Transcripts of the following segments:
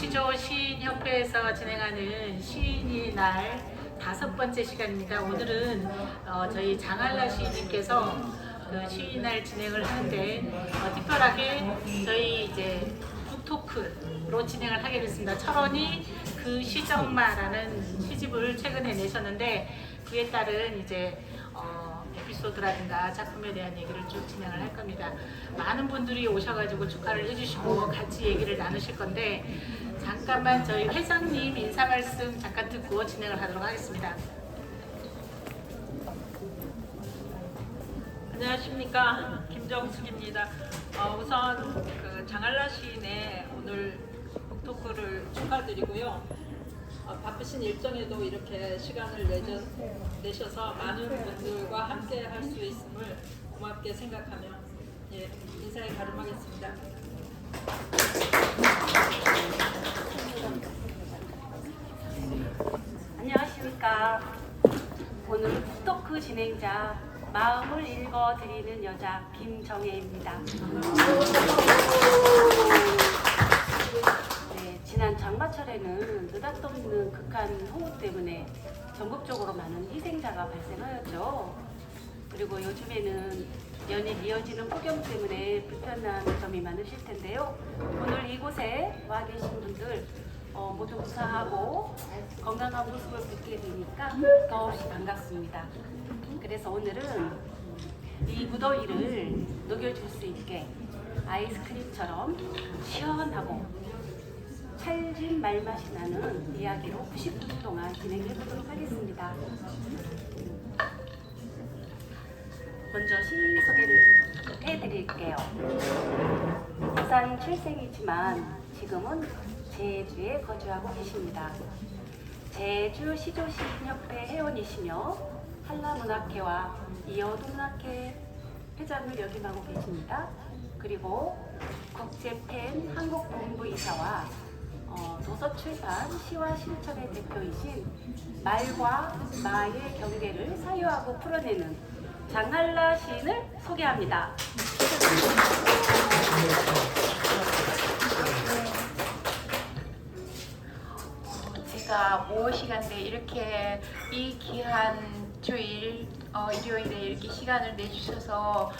시조 시인협회에서 진행하는 시인의 날 5번째 시간입니다. 오늘은 저희 장할라 시인님께서 그 시인의 날 진행을 하는데 특별하게 저희 이제 북토크로 진행을 하게 됐습니다. 철원이 그 시정마라는 시집을 최근에 내셨는데 그에 따른 이제 에피소드라든가 작품에 대한 얘기를 쭉 진행을 할 겁니다. 많은 분들이 오셔가지고 축하를 해주시고 같이 얘기를 나누실 건데 잠깐만 저희 회장님 인사 말씀 잠깐 듣고 진행을 하도록 하겠습니다. 안녕하십니까, 김정숙입니다. 우선 그 장할라 시인의 오늘 북토크를 축하드리고요. 바쁘신 일정에도 이렇게 시간을 내셔서 많은 분들과 함께 할 수 있음을 고맙게 생각하며 인사에 가름하겠습니다. 안녕하십니까. 오늘 북토크 진행자 마음을 읽어드리는 여자 김정혜입니다. 지난 장마철에는 느닷없는 극한 홍수 때문에 전국적으로 많은 희생자가 발생하였죠. 그리고 요즘에는 연일 이어지는 폭염 때문에 불편한 점이 많으실 텐데요. 오늘 이곳에 와 계신 분들 모두 무사하고 건강한 모습을 뵙게 되니까 더없이 반갑습니다. 그래서 오늘은 이 무더위를 녹여줄 수 있게 아이스크림처럼 시원하고 찰진 말맛이 나는 이야기로 90분 동안 진행해 보도록 하겠습니다. 먼저 시인 소개를 해드릴게요. 부산 출생이지만 지금은 제주에 거주하고 계십니다. 제주 시조시인협회 회원이시며 한라문학회와 이어도문학회 회장을 역임하고 계십니다. 그리고 국제팬 한국본부이사와 도서출판 시와 실천의 대표이신 말과 마의 경계를 사유하고 풀어내는 장할라 시인을 소개합니다. 제가 모시간대 이렇게 이 귀한 주일 일요일에 이렇게 시간을 내주셔서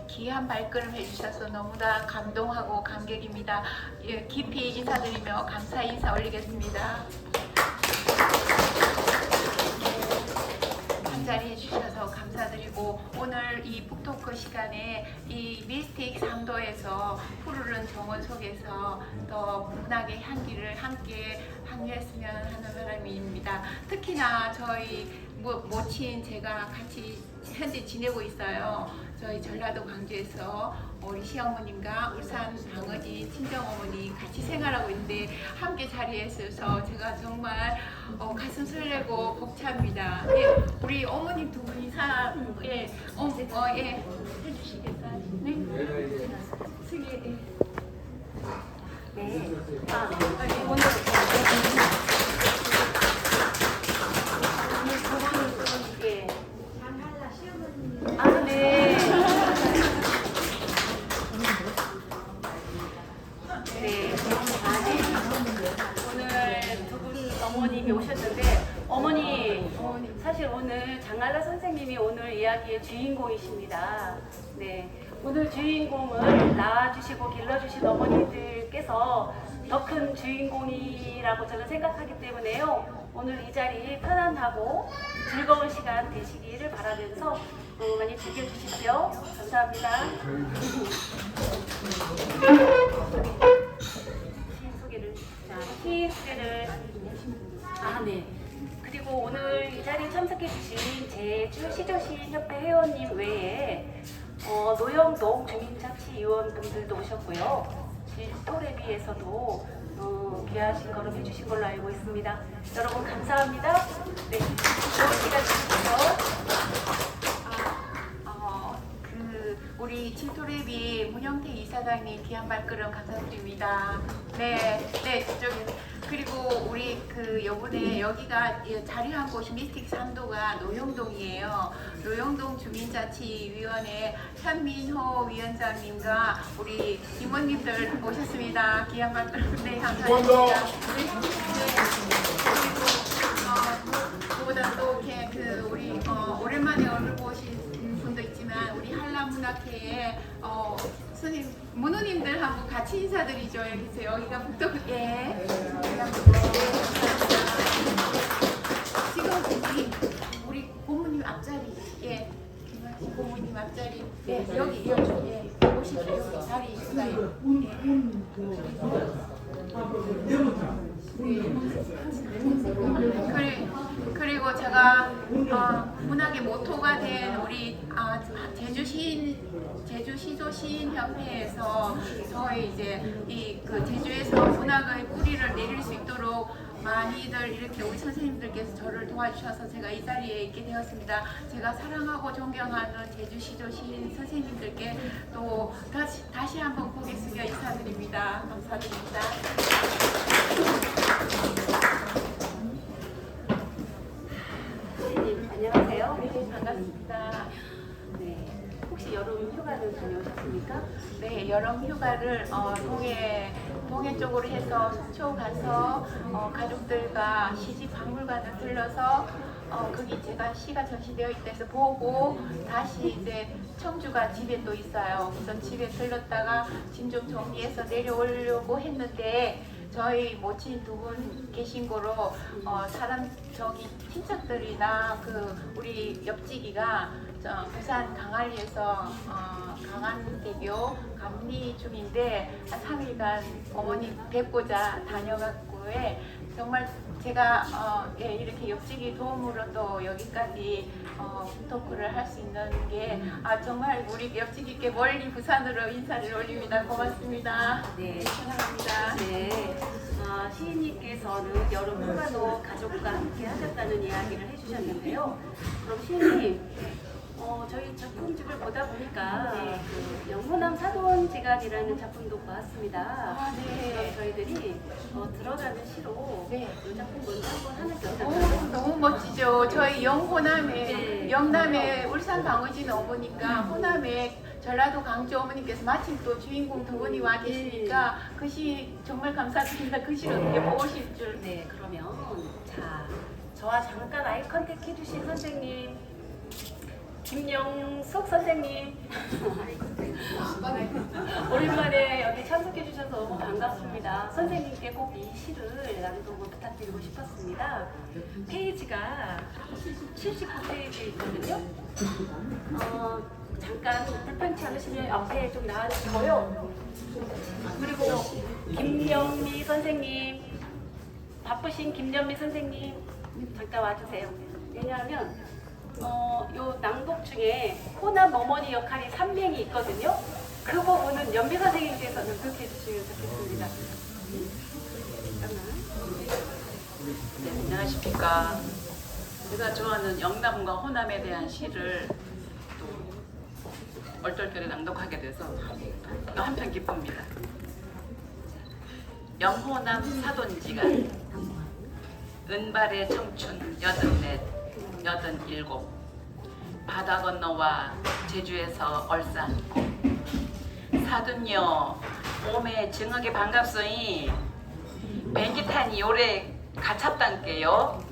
귀한 발걸음 해주셔서 너무나 감동하고 감격입니다. 깊이 인사드리며 감사 인사 올리겠습니다. 한자리 해주셔서 감사드리고 오늘 이 북토크 시간에 이 미스틱 상도에서 푸르른 정원 속에서 더 문학의 향기를 함께 함유했으면 하는 바람입니다. 특히나 저희 모친 제가 같이 현재 지내고 있어요. 저희 전라도 광주에서 우리 시어머님과 울산 방어지 친정어머니 같이 생활하고 있는데 함께 자리에 있어서 제가 정말 가슴 설레고 벅찹니다. 우리 어머님 두 분 인사 해주시겠어요? 네. 승희 네. 오늘 오늘 두 분 어머님이 오셨는데 어머니 사실 오늘 장할라 선생님이 오늘 이야기의 주인공이십니다. 네, 오늘 주인공을 낳아주시고 길러주신 어머니들께서 더 큰 주인공이라고 저는 생각하기 때문에요. 오늘 이 자리 편안하고 즐거운 시간 되시기를 바라면서 많이 즐겨주십시오. 감사합니다. 시인 소개를 네. 그리고 오늘 이 자리에 참석해 주신 제주 시조시인협회 회원님 외에 노영동 주민자치위원 분들도 오셨고요. 토레비에서도 귀하신 걸음 해주신 걸로 알고 있습니다. 여러분 감사합니다. 네, 좋은 시간 되시고요. 우리 진토레비 문영태 이사장님 귀한 발걸음 감사드립니다. 네, 저기 그리고 우리 그 요번에 여기가 자리한 곳이 미스틱 3도가 노영동이에요. 노영동 주민자치위원회 현민호 위원장님과 우리 임원님들 모셨습니다. 귀한 발걸음 네 감사합니다. 그보다 또 이렇게 그 우리 오랜만에 얼굴 보신 분도 있지만 우리 한라문학회에 선생님 문호님들하고 같이 인사드리죠. 여기서 여기가 북덕 지금 우리 고모님 앞자리 고모님 앞자리 여기 오시죠. 자리 있어요. 그리고 제가 문학의 모토가 된 우리 제주시도 시인협회에서 저희 이제 그 제주에서 문학의 뿌리를 내릴 수 있도록 많이들 이렇게 우리 선생님들께서 저를 도와주셔서 제가 이 자리에 있게 되었습니다. 제가 사랑하고 존경하는 제주시도 시인 선생님들께 또 다시 한번 고개 숙여 인사드립니다. 감사드립니다. 안녕하세요. 네, 반갑습니다. 네. 혹시 여름 휴가를 다녀오셨습니까? 네, 여름 휴가를 동해 쪽으로 해서 속초 가서 가족들과 시집 박물관을 들러서 거기 제가 시가 전시되어 있다해서 보고 다시 이제 청주가 집에 또 있어요. 그래서 집에 들렀다가 짐 좀 정리해서 내려오려고 했는데 저희 모친 두 분 계신 거로 저기 친척들이나 그 우리 옆지기가 부산 강안리에서 강안대교 감리 중인데 한 3일간 어머니 뵙고자 다녀갔고에 정말 제가 이렇게 옆지기 도움으로 또 여기까지 토크를 할 수 있는 게 정말 우리 옆지기께 멀리 부산으로 인사를 올립니다. 고맙습니다. 네. 사랑합니다. 네. 시인님께서는 여름 휴가도 가족과 함께 하셨다는 이야기를 해주셨는데요. 그럼 시인님, 저희 작품집을 보다 보니까 그 영호남 사돈지간이라는 작품도 보았습니다. 네. 그럼 저희들이 들어가는 시로 네. 이 작품 먼저 한번 하는 게 어떨까요? 너무 멋지죠. 저희 네. 영남에 울산 강의진 어머니까 호남에 전라도 강주 어머니께서 마침 또 주인공 두 분이 와 계시니까 그 시 정말 감사드립니다. 그 시를 어떻게 보실 줄. 네, 그러면 저와 잠깐 아이 컨택 해주신 선생님 김영숙 선생님 오랜만에 여기 참석해 주셔서 너무 반갑습니다. 선생님께 꼭 이 시를 낭독을 부탁드리고 싶었습니다. 페이지가 79페이지에 있거든요. 잠깐 불편치 않으시면 앞에 좀 나와주시고요. 그리고 김연미 선생님, 바쁘신 김연미 선생님 잠깐 와주세요. 왜냐하면 요 낭독 중에 호남 어머니 역할이 3명이 있거든요. 그 부분은 연미 선생님께서 낭독해 주시면 좋겠습니다. 잠깐만. 네, 안녕하십니까. 제가 좋아하는 영남과 호남에 대한 시를 또 얼떨결에 낭독하게 돼서 한편 기쁩니다. 영호남 사돈지간 은발의 청춘 84, 87 바다 건너와 제주에서 얼싸안고 사돈요 몸에 증하게 반갑소이 뱅기탄이 오래 가찹단께요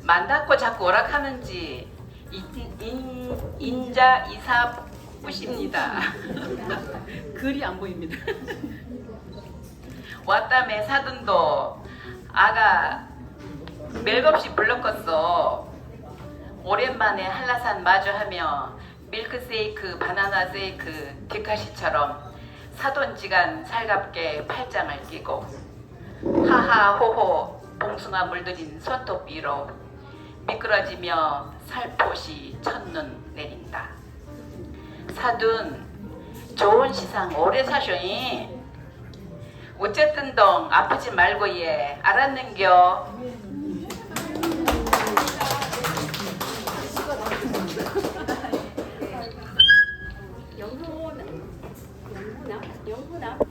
만닿고 자꾸 오락하는지 인자 이사 뿌십니다. 글이 안 보입니다. 왔다매 사돈도 아가 멜겁시 불렀겠어. 오랜만에 한라산 마주하며 밀크세이크, 바나나세이크, 디카시처럼 사돈지간 살갑게 팔짱을 끼고 하하호호 봉숭아 물들인 손톱 위로 미끄러지며 살포시 첫눈 내린다. 사돈 좋은 시상 오래 사쇼이. 어쨌든 동 아프지 말고 예 알았는겨. 영호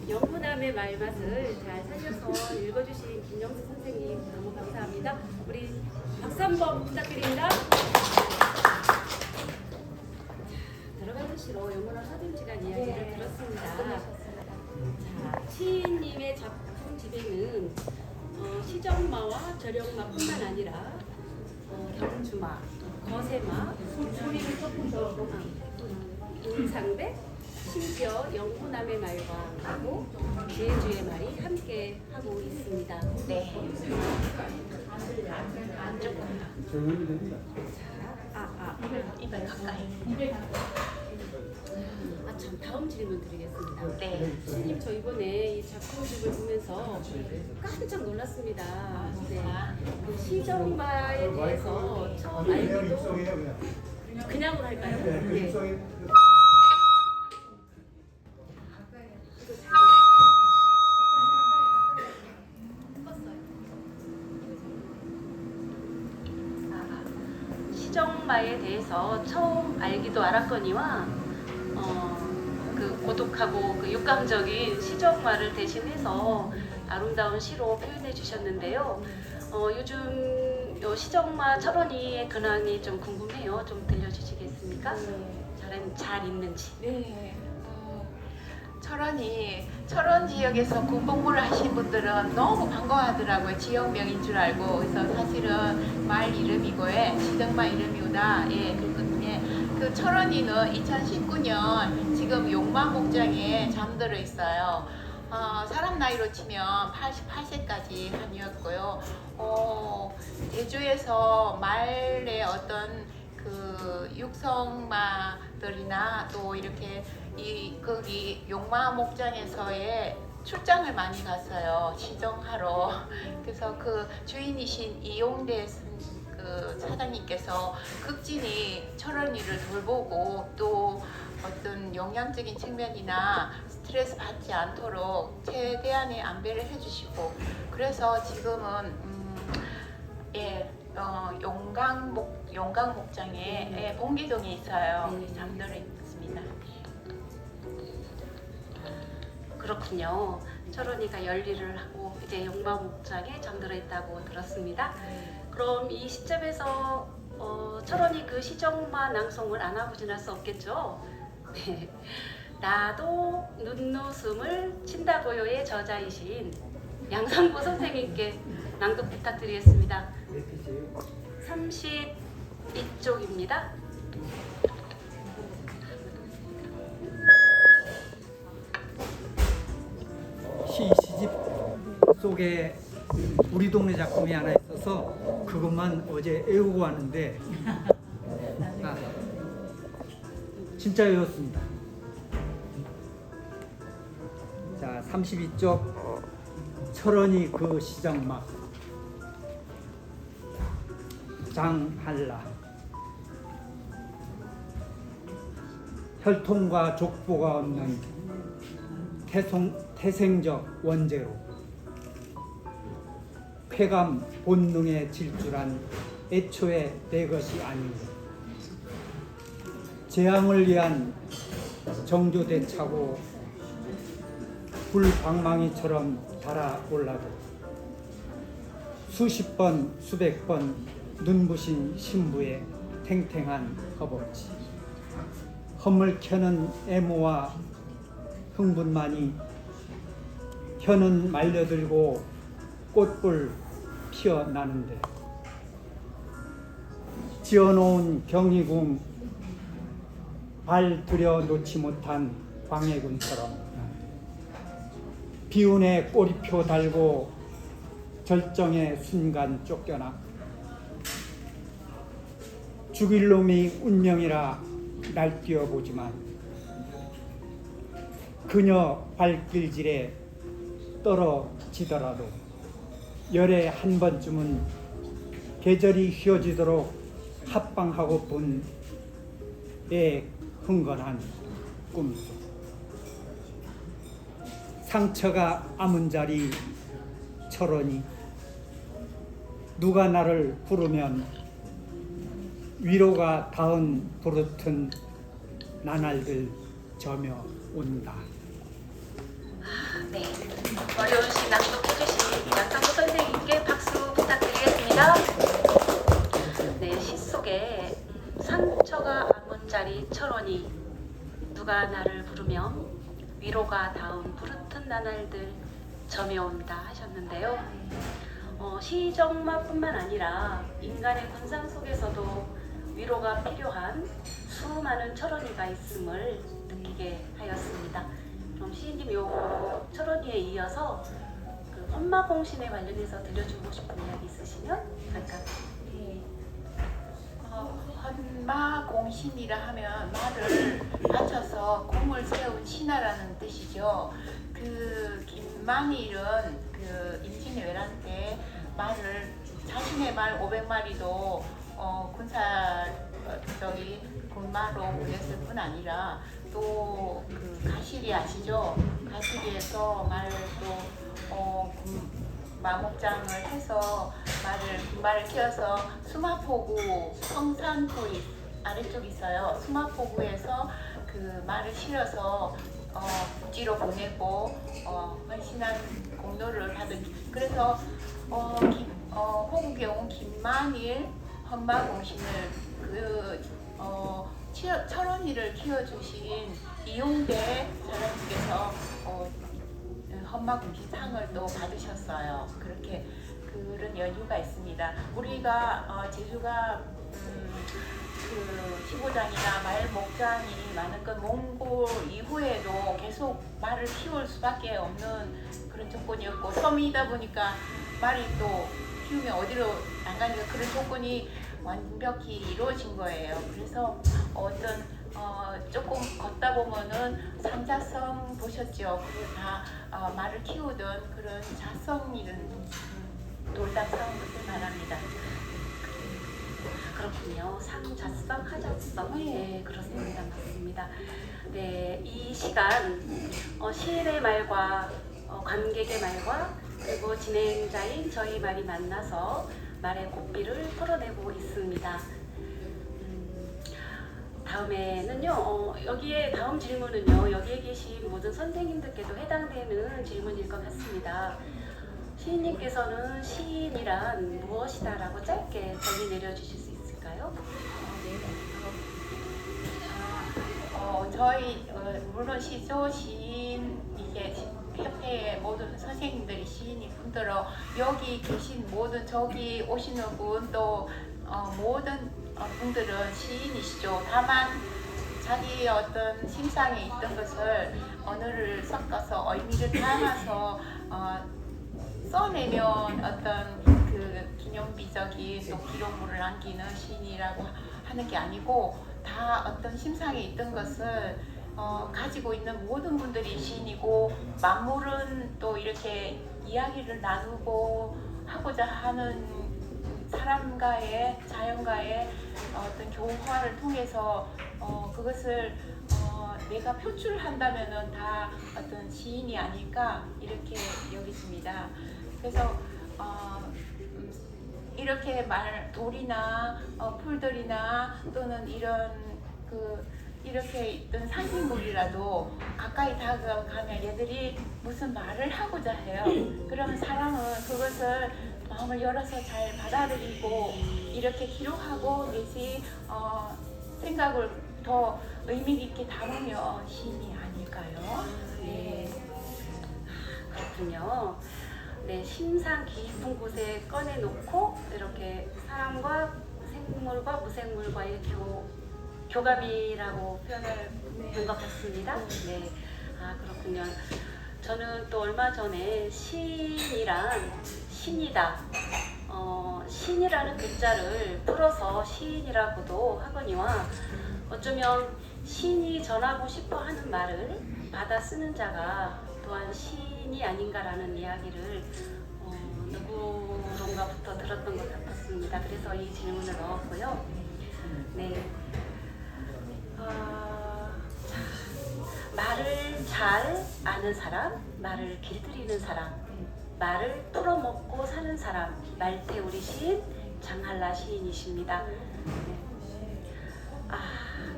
영문함의 말맛을 잘 살려서 읽어주신 김영수 선생님 너무 감사합니다. 우리 박수 한번 부탁드립니다. 들어가는 시로 영문화 서점지간 이야기를 들었습니다. 자, 시인님의 작품 집에는 시정마와 절영마뿐만 아니라 경주마, 거세마, 소리를 섞어서 인상백, 심지어 영문함의 말과 하고 제주의 말이 함께 하고 있습니다. 네. 이발 가까이. 참 다음 질문 드리겠습니다. 네. 스님 저 이번에 이 작품집을 보면서 깜짝 놀랐습니다. 네. 그 시정마에 대해서 처음 알기도 그냥으로 할까요? 네. 시정마에 대해서 처음 알기도 알았거니와 그 고독하고 그 육감적인 시정마를 대신해서 아름다운 시로 표현해 주셨는데요. 요즘 요 시정마 철원이의 근황이 좀 궁금해요. 좀 들려주시겠습니까? 잘 있는지. 네. 철원 지역에서 군복무를 하신 분들은 너무 반가워하더라고요. 지역명인 줄 알고. 그래서 사실은 말 이름이고요. 시정마 이름이구나. 예, 그렇거든요. 그 철원이는 2019년 지금 용마 목장에 잠들어 있어요. 사람 나이로 치면 88세까지 한이었고요. 제주에서 말의 어떤 그 육성마들이나 또 이렇게 거기 용마 목장에서의 출장을 많이 갔어요. 시정하러. 그래서 그 주인이신 이용대 그 사장님께서 극진히 철원이를 돌보고 또 어떤 영양적인 측면이나 스트레스 받지 않도록 최대한의 안배를 해주시고, 그래서 지금은 용강 목장에 봉기동에 있어요. 잠들어 있습니다. 그렇군요. 철원이가 열일을 하고 이제 용마 목장에 잠들어 있다고 들었습니다. 그럼 이 시점에서 철원이 그 시정마 낭송을 안 하고 지날 수 없겠죠? 네. 나도 눈웃음을 친다고요의 저자이신 양상보 선생님께 낭독 부탁드리겠습니다. 32쪽입니다. 시집 속에 우리 동네 작품이 하나 있어서 그것만 어제 외우고 왔는데 진짜 외웠습니다. 자, 32쪽 철원이 그 시정마 장한라. 혈통과 족보가 없는 태생적 원죄로 쾌감 본능에 질주한 애초에 내 것이 아닌 것, 재앙을 위한 정조대차고 불방망이처럼 달아올라도 수십 번 수백 번 눈부신 신부의 탱탱한 허벅지, 험을 켜는 애모와 흥분만이 혀는 말려들고 꽃불 피어나는데 지어놓은 경희궁 발 들여 놓지 못한 광해군처럼 비운에 꼬리표 달고 절정의 순간 쫓겨나 죽일 놈이 운명이라 날뛰어보지만 그녀 발길질에 떨어지더라도 열에 한 번쯤은 계절이 휘어지도록 합방하고픈 애 흥건한 꿈속, 상처가 아문 자리 철원이 누가 나를 부르면 위로가 닿은 부르튼 나날들 저며 온다. 네, 어려운 시 낭독해주신 이낙상도 선생님께 박수 부탁드리겠습니다. 네, 시 속에 상처가 아문자리 철원이 누가 나를 부르면 위로가 닿은 부르튼 나날들 점여온다 하셨는데요. 시정마뿐만 아니라 인간의 군상 속에서도 위로가 필요한 수많은 철원이가 있음을 느끼게 하였습니다. 그럼 시인님 요 철원이에 이어서 그 헌마공신에 관련해서 들려주고 싶은 이야기 있으시면 잠깐. 헌마공신이라 하면 말을 바쳐서 공을 세운 신하라는 뜻이죠. 그 김만일은 그 임진왜란 때 말을 자신의 말 500마리도 군사 군마로 보냈을 뿐 아니라 또 그 가시리 아시죠? 가시리에서 말을 또 마목장을 해서 군말을 키워서 수마포구 성산포 아래쪽 있어요. 수마포구에서 그 말을 실어서 국지로 보내고 헌신한 공로를 받은. 그래서 호국에 온 김만일 헌마공신을 철원이를 키워주신 이용대 사장님께서 헌마공신상을 또 받으셨어요. 그렇게 그런 연유가 있습니다. 우리가 제주가 그 시고장이나 말 목장이 많은 건 몽골 이후에도 계속 말을 키울 수밖에 없는 그런 조건이었고, 섬이다 보니까 말이 또 키우면 어디로 안 가니까 그런 조건이 완벽히 이루어진 거예요. 그래서 조금 걷다 보면은 삼자성 보셨죠? 그게 다 말을 키우던 그런 자성 이런 돌담성을 말합니다. 그렇군요. 상자성, 하자성. 네, 그렇습니다. 맞습니다. 네, 이 시간 시인의 말과 관객의 말과 그리고 진행자인 저희 말이 만나서 말의 고삐를 풀어내고 있습니다. 다음에는요, 여기에 다음 질문은요, 여기에 계신 모든 선생님들께도 해당되는 질문일 것 같습니다. 시인님께서는 시인이란 무엇이다라고 짧게 정의 내려주실 수 있을까요? 저희 물론 시조 시인 이게 협회의 모든 선생님들이 시인이 분들어 여기 계신 모든 저기 오시는 분 또 모든 분들은 시인이시죠. 다만 자기 어떤 심상에 있던 것을 언어를 섞어서 의미를 담아서 써내면 어떤 그 기념비적인 또 기록물을 남기는 시인이라고 하는 게 아니고, 다 어떤 심상에 있던 것을 가지고 있는 모든 분들이 시인이고, 만물은 또 이렇게 이야기를 나누고 하고자 하는 사람과의 자연과의 어떤 교화를 통해서 그것을 내가 표출한다면은 다 어떤 시인이 아닐까 이렇게 여기십니다. 그래서 이렇게 돌이나 풀들이나 또는 이런 이렇게 있던 상징물이라도 가까이 다가가면 얘들이 무슨 말을 하고자 해요. 그러면 사람은 그것을 마음을 열어서 잘 받아들이고 이렇게 기록하고 내지 생각을 더 의미 있게 담으면 시인이 아닐까요? 네. 그렇군요. 네, 심상 깊은 곳에 꺼내놓고 이렇게 사람과 생물과 무생물과의 교감이라고 표현을 한 것 같습니다. 네, 그렇군요. 저는 또 얼마 전에 시인이란 신이다. 신이라는 글자를 풀어서 시인이라고도 하거니와 어쩌면 신이 전하고 싶어 하는 말을 받아 쓰는 자가 또한 시인이 아닌가라는 이야기를 누구론가부터 들었던 것 같았습니다. 그래서 이 질문을 넣었고요. 네. 말을 잘 아는 사람, 말을 길들이는 사람, 말을 풀어먹고 사는 사람, 말태우리 시인 장한라 시인이십니다.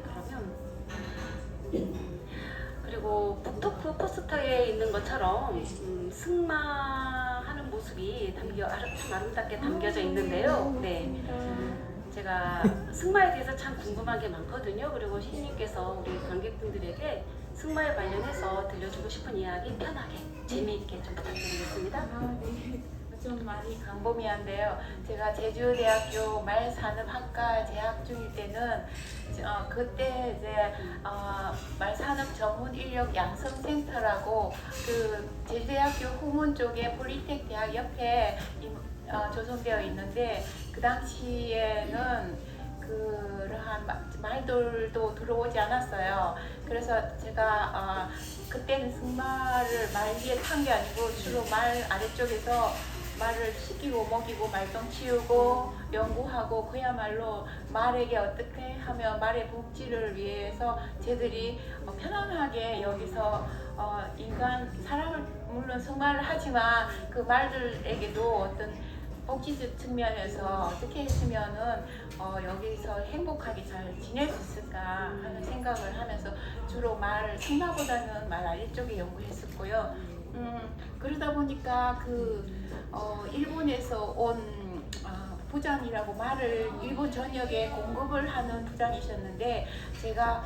그러면 그리고 북토크 포스터에 있는 것처럼 승마하는 모습이 참 아름답게 담겨져 있는데요. 네. 제가 승마에 대해서 참 궁금한 게 많거든요. 그리고 시인님께서 우리 관객분들에게 승마에 관련해서 들려주고 싶은 이야기 편하게 재미있게 좀 부탁드리겠습니다. 네. 좀 많이 광범위한데요. 제가 제주대학교 말산업학과 재학 중일 때는 그때 이제 말산업 전문 인력 양성센터라고 그 제주대학교 후문 쪽에 폴리텍 대학 옆에 조성되어 있는데 그 당시에는 그러한 말들도 들어오지 않았어요. 그래서 제가 그때는 승마를 말 위에 탄 게 아니고 주로 말 아래쪽에서 말을 시키고 먹이고 말똥 치우고 연구하고 그야말로 말에게 어떻게 하면 말의 복지를 위해서 쟤들이 편안하게 여기서 사람을 물론 승마를 하지만 그 말들에게도 어떤 복지적 측면에서 어떻게 했으면은 여기서 행복하게 잘 지낼 수 있을까 하는 생각을 하면서 주로 승마보다는 말 아래쪽에 연구했었고요. 그러다 보니까 일본에서 온 부장이라고 말을 일본 전역에 공급을 하는 부장이셨는데 제가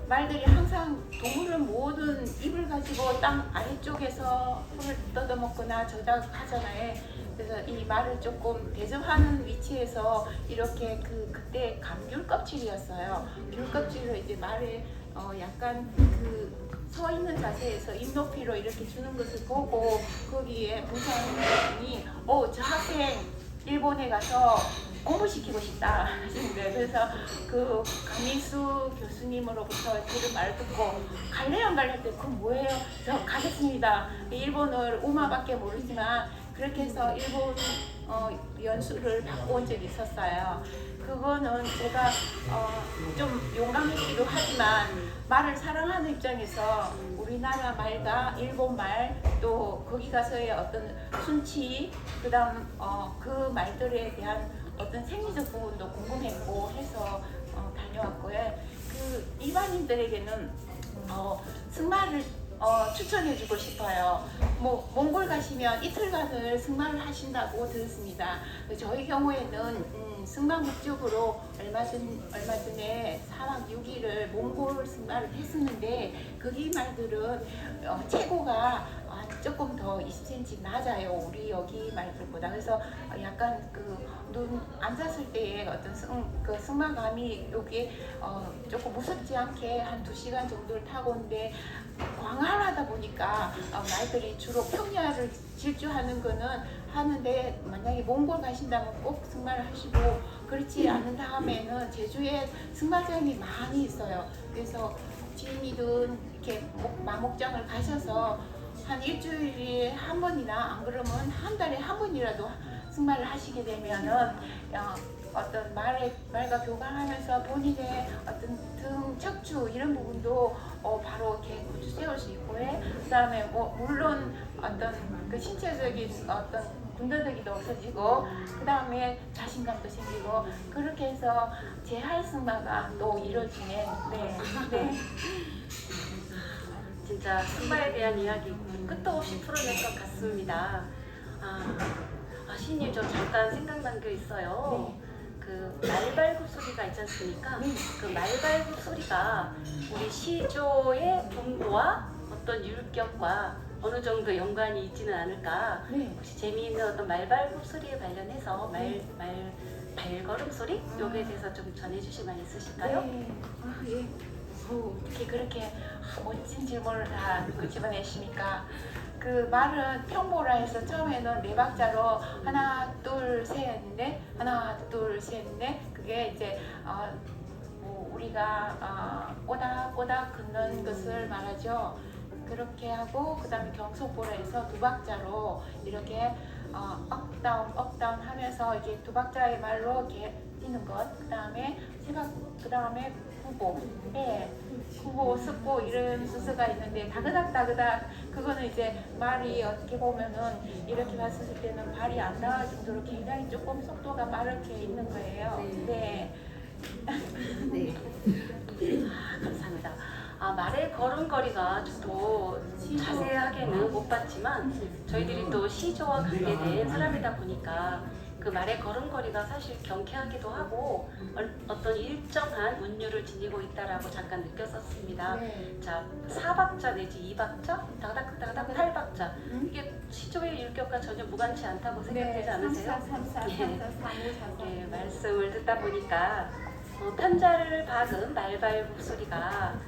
말들이 항상 동물을 모든 입을 가지고 땅 아래쪽에서 풀을 뜯어먹거나 저작하잖아요. 그래서 이 말을 조금 대접하는 위치에서 이렇게 그때 감귤 껍질이었어요. 귤 껍질을 이제 말에 약간 서 있는 자세에서 입 높이로 이렇게 주는 것을 보고 거기에 부장님이 저 학생 일본에 가서 공부시키고 싶다 하시는데 그래서 강민수 교수님으로부터 들은 말을 듣고 갈래요 안 갈래? 그건 뭐예요? 저 가겠습니다. 일본어를 우마밖에 모르지만 그렇게 해서 일본 연수를 받고 온 적이 있었어요. 그거는 제가 좀 용감했기도 하지만 말을 사랑하는 입장에서 우리나라 말과 일본 말 또 거기 가서의 어떤 순치 그다음 그 말들에 대한 어떤 생리적 부분도 궁금했고 해서 다녀왔고요. 일반인들에게는 승마를 추천해주고 싶어요. 몽골 가시면 이틀간을 승마를 하신다고 들었습니다. 저희 경우에는 승마 목적으로 얼마 전에 4박 6일을 몽골 승마를 했었는데 거기 말들은 체구가 조금 더 20cm 낮아요. 우리 여기 말들보다. 그래서 약간 눈 앉았을 때의 어떤 승마감이 여기 조금 무섭지 않게 한 2시간 정도를 타고 오는데 광활하다 보니까 말들이 주로 평야를 질주하는 거는 하는데 만약에 몽골 가신다면 꼭 승마를 하시고 그렇지 않은 다음에는 제주에 승마장이 많이 있어요. 그래서 지인이든 이렇게 마목장을 가셔서 한 일주일에 한 번이나 안 그러면 한 달에 한 번이라도 승마를 하시게 되면은 어떤 말과 교감하면서 본인의 어떤 등, 척추 이런 부분도 바로 이렇게 고쳐 세울 수 있고 그다음에 물론 어떤 신체적인 어떤 군더더기도 없어지고 그다음에 자신감도 생기고 그렇게 해서 재활 승마가 또 이루어지는 네. 진짜 승마에 대한 이야기 끝도 없이 풀어낼 것 같습니다. 시인님 저 잠깐 생각난 게 있어요. 말발굽 소리가 있지 않습니까? 그 말발굽 소리가 우리 시조의 분포와 어떤 율격과 어느 정도 연관이 있지는 않을까? 혹시 재미있는 어떤 말발굽 소리에 관련해서 발걸음 소리? 여기에 대해서 좀 전해주실 말 있으실까요? 예. 어떻게 그렇게 멋진 질문을 다 집어내시니까 말은 평보라 해서 처음에는 4박자로 하나 둘 셋 넷 하나 둘 셋 넷 그게 이제 우리가 꼬닥꼬닥 긋는 것을 말하죠. 그렇게 하고 그 다음에 경속보라 해서 2박자로 이렇게 업다운 업다운 하면서 이게 2박자의 말로 이렇게 뛰는 것. 그 다음에 그 다음에 구보, 구보, 습보 이런 순서가 있는데 다그닥 그거는 이제 말이 어떻게 보면은 이렇게 봤을 때는 발이 안 닿을 정도로 굉장히 조금 속도가 빠르게 있는 거예요. 네. 네. 감사합니다. 말의 걸음걸이가 좀 더 자세하게 시에는 못 봤지만 저희들이 또 시조와 관계된 사람이다 보니까 그 말의 걸음걸이가 사실 경쾌하기도 하고 어떤 일정한 운율을 지니고 있다라고 잠깐 느꼈었습니다. 자, 4박자 내지 2박자, 다닥다닥 8박자 이게 시조의 율격과 전혀 무관치 않다고 생각되지 않으세요? 네, 말씀을 듣다 보니까 탄자를 박은 말발굽 소리가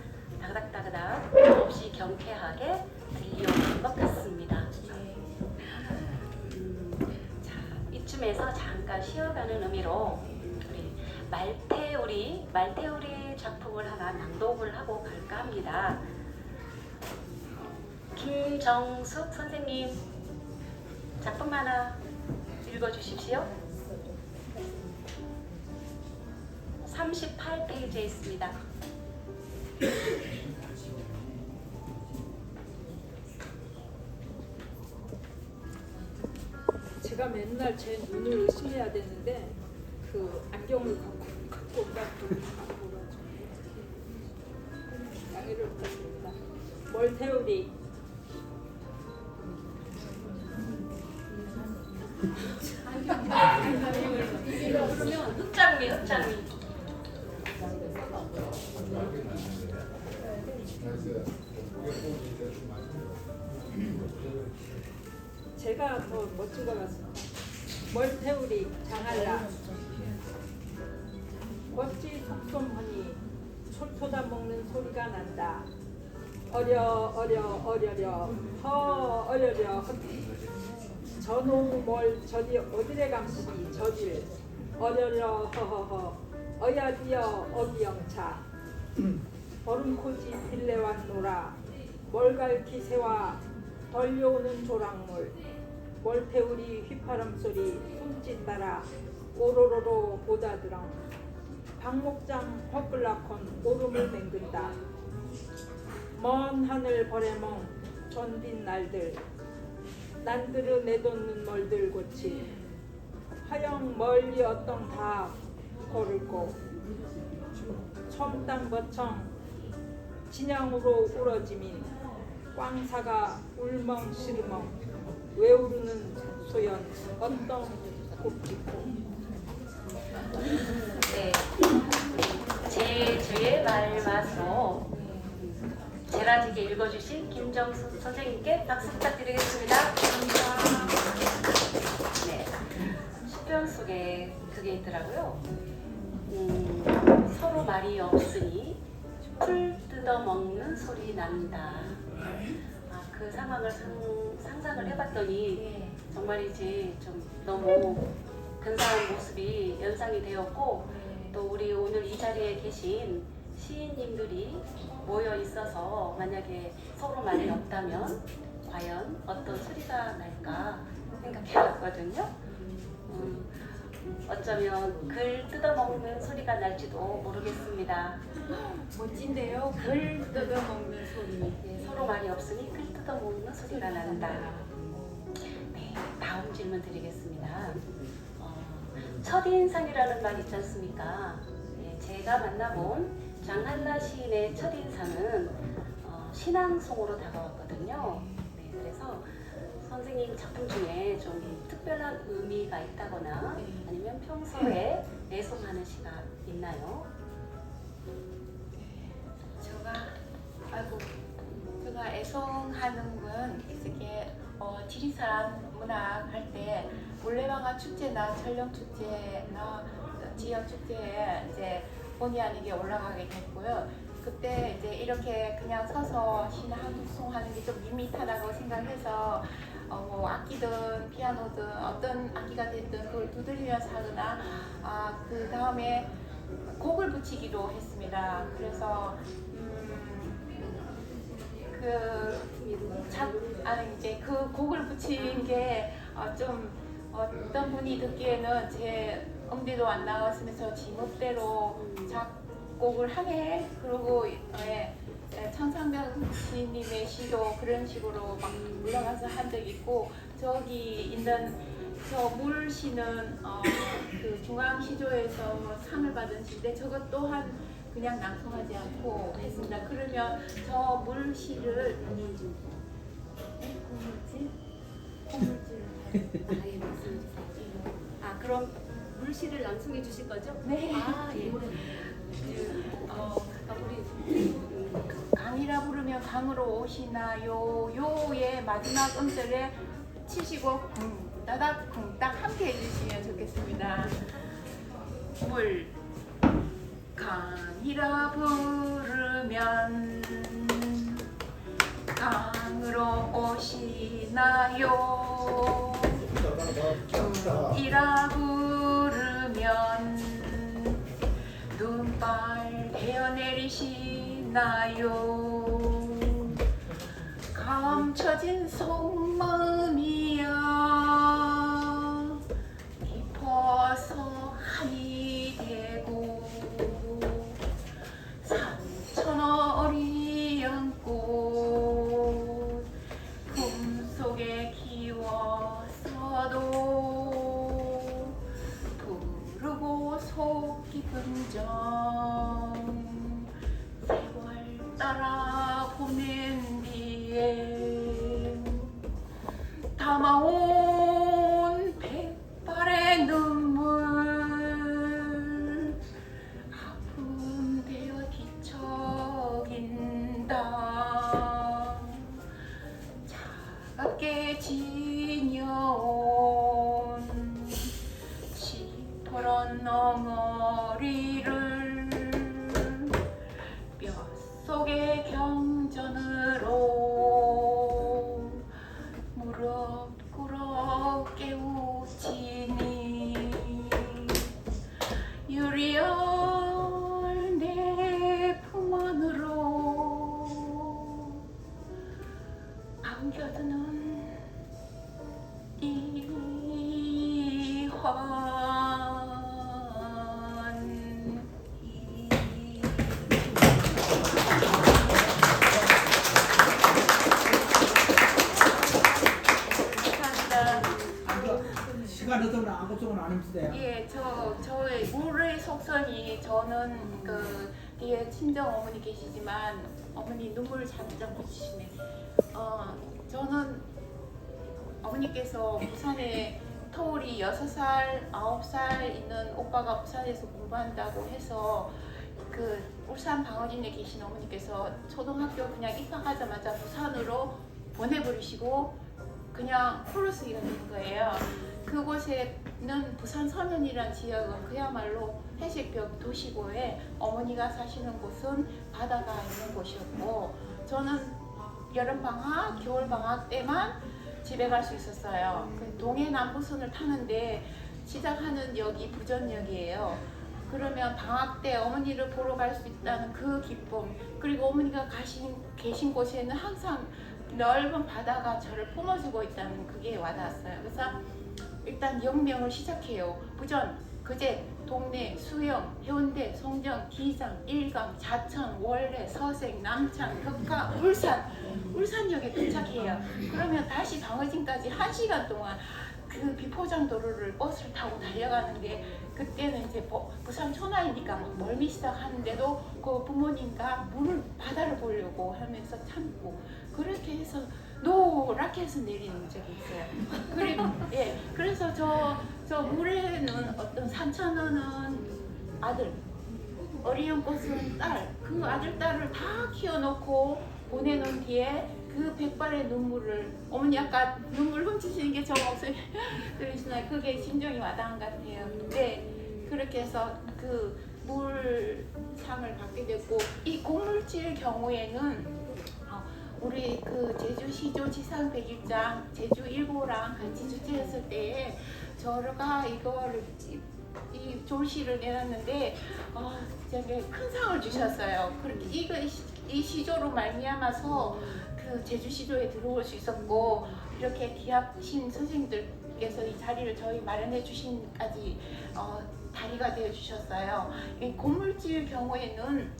다그닥다그닥 없이 경쾌하게 들려오는 것 같습니다. 자, 이쯤에서 잠깐 쉬어가는 의미로 우리 말태우리 작품을 하나 낭독을 하고 갈까 합니다. 김정숙 선생님 작품 하나 읽어주십시오. 38페이지에 있습니다. 제가 맨날 제 눈을 의심해야 되는데 그 안경을 갖고 온다고 갖고 양해를 부탁드립니다. 멀태우리 그러면 흑장미 제가 더 멋진 것 같습니다. 멀태우리 장할라 어찌 속솜하니 솔토다 먹는 소리가 난다. 어려려 허 어려려 저놈 뭘 저리 어디래 감시 저질 어려려 허허허 어야디여 어기영차 얼음코지 빌레왔노라 멀갈기 새와 덜려오는 조랑물 멀태우리 휘파람 소리 숨짓 따라 오로로로 보다드렁 박목장 헛글라콘 오름을 맹근다 먼 하늘 버레멍 전빈 날들 난들을 내돋는 멀들 고치 하영 멀리 어떤 다 걸을고 첨땅 버청 진양으로 울어지민 꽝사가 울멍 시르멍 외우르는 소연 어떤 곱짓고 네, 제 주의 말맛으로 제라지게 읽어주신 김정숙 선생님께 박수 부탁드리겠습니다. 네, 시편 속에 그게 있더라고요. 서로 말이 없으니 풀 뜯어먹는 소리 난다. 그 상황을 상상을 해봤더니 정말이지 좀 너무 근사한 모습이 연상이 되었고 또 우리 오늘 이 자리에 계신 시인님들이 모여 있어서 만약에 서로 말이 없다면 과연 어떤 소리가 날까 생각해봤거든요. 어쩌면 글 뜯어먹는 소리가 날지도 모르겠습니다. 멋진데요. 글 뜯어먹는 소리. 네, 서로 말이 없으니 글 뜯어먹는 소리가 난다. 네, 다음 질문 드리겠습니다. 첫인상이라는 말 있지 않습니까? 네, 제가 만나본 장한라 시인의 첫인상은 신앙송으로 다가왔거든요. 네, 그래서 선생님 작품 중에 좀 특별한 의미가 있다거나 아니면 평소에 애송하는 시가 있나요? 제가 애송하는 건 이렇게 지리산 문학 할 때 물레방아 축제나 전령 축제나 지역 축제에 이제 본의 아니게 올라가게 됐고요. 그때 이제 이렇게 그냥 서서 시나 한국송 하는 게 좀 밋밋하다고 생각해서 뭐 악기든 피아노든 어떤 악기가 됐든 그걸 두드리면서 하거나 그 다음에 곡을 붙이기도 했습니다. 그래서 이제 그 곡을 붙인 게 좀 어떤 분이 듣기에는 제 음대도 안 나왔으면서 지멋대로 작곡을 하네. 그리고 천상병 시인님의 시도 그런 식으로 막 올라가서 한 적 있고 저기 있는 저 물시는 그 중앙시조에서 상을 받은 시인데 저것 또한 그냥 낭송하지 않고 했습니다. 그러면 저 물시를 시를 낭송해 주실 거죠? 네. 아, 예. 우리 강이라 부르면 강으로 오시나요? 요의 마지막 음절에 치시고 따닥 쿵딱 함께 해주시면 좋겠습니다. 물 강이라 부르면 강으로 오시나요? 이라 부르면 눈발 베어내리시나요? 감춰진 속마음이야 깊어서 한이 되고 산천어리 연꽃 품속에 키워서도 부르고 속 깊은 정 세월 따라 보낸 뒤에 담아온 백발의 눈물 아픔 되어 뒤척인다. 차갑게 지녀온 시퍼런 엉어리를 뼛속의 경전으로 무릎 꿇어 깨우치니 유리알 내 품 안으로 안겨드는 이환이 감사합니다. 시간 얻으면 아무것도 안 힘쓰대요. 예, 저의 물의 속선이 저는 그 뒤에 친정 어머니 계시지만 어머니 눈물을 잠깐 묻히시네. 저는 어머니께서 부산에 터울이 6살, 9살 있는 오빠가 부산에서 공부한다고 해서 그 울산 방어진에 계신 어머니께서 초등학교 그냥 입학하자마자 부산으로 보내버리시고 그냥 홀로 쓰기가 된 거예요. 그곳에는 부산 서면이란 지역은 그야말로 해질녘 도시고에 어머니가 사시는 곳은 바다가 있는 곳이었고 저는 여름방학, 겨울방학 때만 집에 갈 수 있었어요. 그 동해 남부선을 타는데 시작하는 역이 부전역이에요. 그러면 방학 때 어머니를 보러 갈 수 있다는 그 기쁨, 그리고 어머니가 계신 곳에는 항상 넓은 바다가 저를 품어주고 있다는 그게 와닿았어요. 그래서 일단 역명을 시작해요. 부전, 그제, 동래, 수영, 해운대, 송정, 기장, 일강, 자천, 월래, 서생, 남창, 흑가, 울산역에 도착해요. 그러면 다시 방어진까지 1시간 동안 그 비포장도로를 버스를 타고 달려가는데 그때는 이제 부산 천하이니까 막 멀미 시작하는데도 그 부모님과 바다를 보려고 하면서 참고 그렇게 해서 노랗게 해서 내리는 적이 있어요. 그리고 예, 그래서 저 물에는 어떤 산천어는 아들, 어리운 꽃은 딸, 그 아들 딸을 다 키워놓고 보내놓은 뒤에 그 백발의 눈물을 어머니 아까 눈물 훔치시는 게 저 목소리 들리시나요? 그게 심정이 와닿은 것 같아요. 네, 그렇게 해서 그 물상을 받게 됐고 이 곡물질 경우에는 우리 그 제주시조 지상 101장 제주 1호랑 같이 주최했을 때에 저가 이거를 이 졸시를 내놨는데 되게 큰 상을 주셨어요. 그렇게 이 시조로 말미암아서 그 제주시조에 들어올 수 있었고 이렇게 귀하신 선생님들께서 이 자리를 저희 마련해 주신까지 다리가 되어 주셨어요. 이 곡물질 경우에는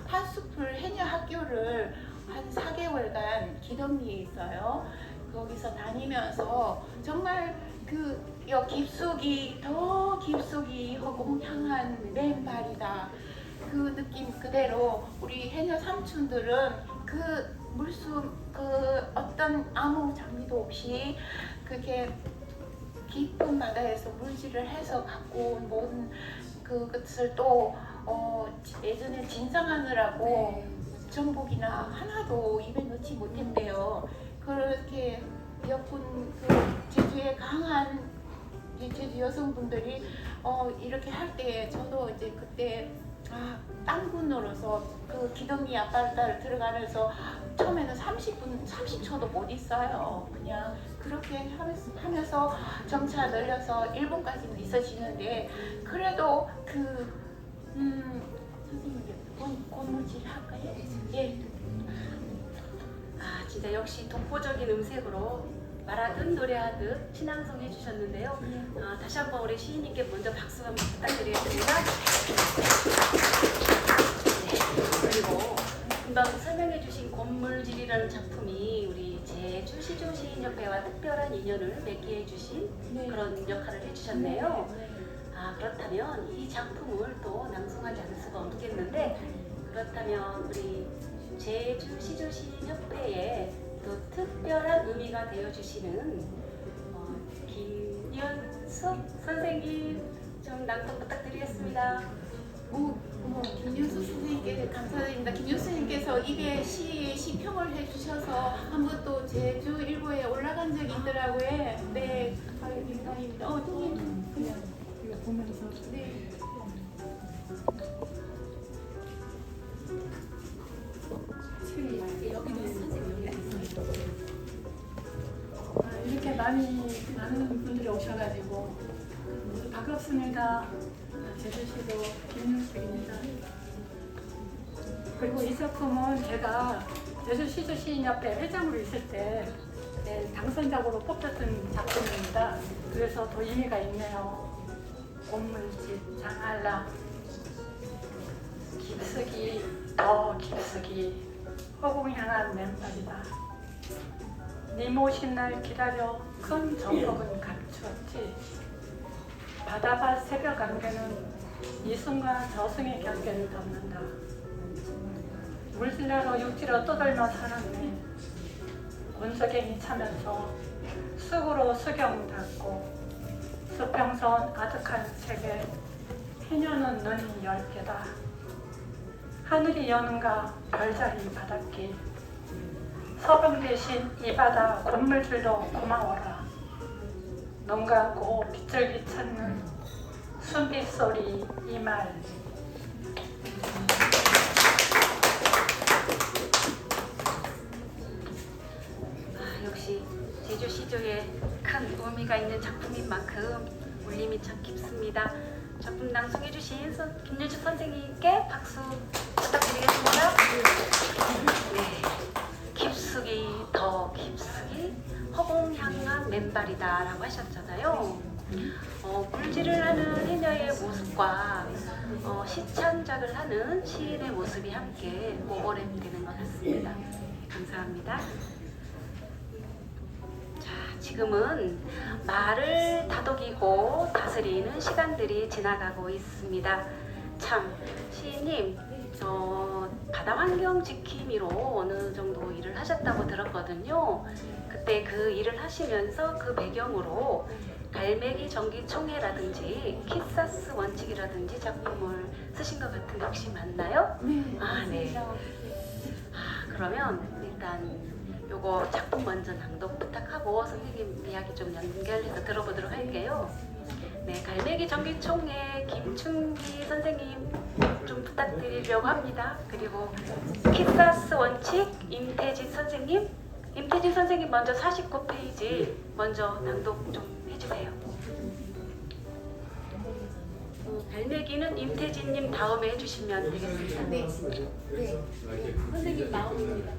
한숲을 해녀 학교를 한 4개월간 기덕리에 있어요. 거기서 다니면서 정말 그 깊숙이 더 깊숙이 허공향한 맨발이다. 그 느낌 그대로 우리 해녀 삼촌들은 그 물속 그 어떤 아무 장비도 없이 그렇게 깊은 바다에서 물질을 해서 갖고 온 모든 그것을 또 예전에 진상하느라고 전복이나 하나도 입에 넣지 못했대요. 그렇게 여군 제주의 강한 제주 여성분들이 이렇게 할 때 저도 이제 그때 땅군으로서 그 기둥이 앞바다를 들어가면서 처음에는 30초도 못 있어요. 그냥 그렇게 하면서 점차 늘려서 1분까지는 있어지는데 그래도 선생님 고무줄 할까요? 예. 진짜 역시 독보적인 음색으로 말하듯 노래하듯 신앙송 해주셨는데요. 다시 한번 우리 시인님께 먼저 박수 한번 부탁드리겠습니다. 네, 그리고 금방 설명해주신 곤물질이라는 작품이 우리 제주 시조시인협회와 특별한 인연을 맺게 해주신 그런 역할을 해주셨네요. 그렇다면 이 작품을 또 낭송하지 않을 수가 없겠는데, 그렇다면 우리 제주 시조시인협회에 또 특별한 의미가 되어주시는 김연숙 선생님 좀 낭독 부탁드리겠습니다. 김윤수 선생님께 감사드립니다. 김윤수 선생님께서 이게 시평을 해주셔서 한번 또 제주 일보에 올라간 적이 있더라고요. 네, 감사합니다. 선생님 그냥 이거 보면서 네. 이렇게 많은 분들이 오셔가지고 반갑습니다. 제주시도 김윤숙입니다. 그리고 이 작품은 제가 제주시도 시인협회 회장으로 있을 때 당선작으로 뽑혔던 작품입니다. 그래서 더 의미가 있네요. 곤물집 장알라 깊숙이 더 깊숙이 허공향한 맨발이다. 님 오신 날 기다려 큰 정복은 감추었지. 바다밭 새벽 안개는 이 순간 저승의 경계를 덮는다. 물질하러 육지로 떠돌며 살았네. 온석행이 차면서 쑥으로 수경 닫고 수평선 아득한 책에 해녀는 눈이 10개다. 하늘이 여는가 별자리 바닷길. 서방 대신 이 바다 곤물들도 고마워라. 눈 감고 빗줄기 찾는 순빛 소리 이 말. 역시 제주 시조에 큰 의미가 있는 작품인 만큼 울림이 참 깊습니다. 작품 낭송해주신 김윤숙 선생님께 박수 부탁드리겠습니다. 네. 깊숙이 더 깊숙이 허공향한 맨발이다 라고 하셨잖아요. 물질을 하는 해녀의 모습과 시창작을 하는 시인의 모습이 함께 오버랩되는 것 같습니다. 감사합니다. 자, 지금은 말을 다독이고 다스리는 시간들이 지나가고 있습니다. 참, 시인님 바다 환경 지킴이로 어느 정도 일을 하셨다고 들었거든요. 그때 그 일을 하시면서 그 배경으로 갈매기 전기총회라든지 키사스 원칙이라든지 작품을 쓰신 것 같은데 혹시 맞나요? 네. 네. 그러면 일단 요거 작품 먼저 낭독 부탁하고 선생님 이야기 좀 연결해서 들어보도록 할게요. 네, 갈매기 전기총회 김춘기 선생님 좀 부탁드리려고 합니다. 그리고 키사스 원칙 임태진 선생님 먼저 49페이지 먼저 낭독 좀 해주세요. 갈매기는 임태진님 다음에 해주시면 되겠습니다. 네. 선생님 마음입니다.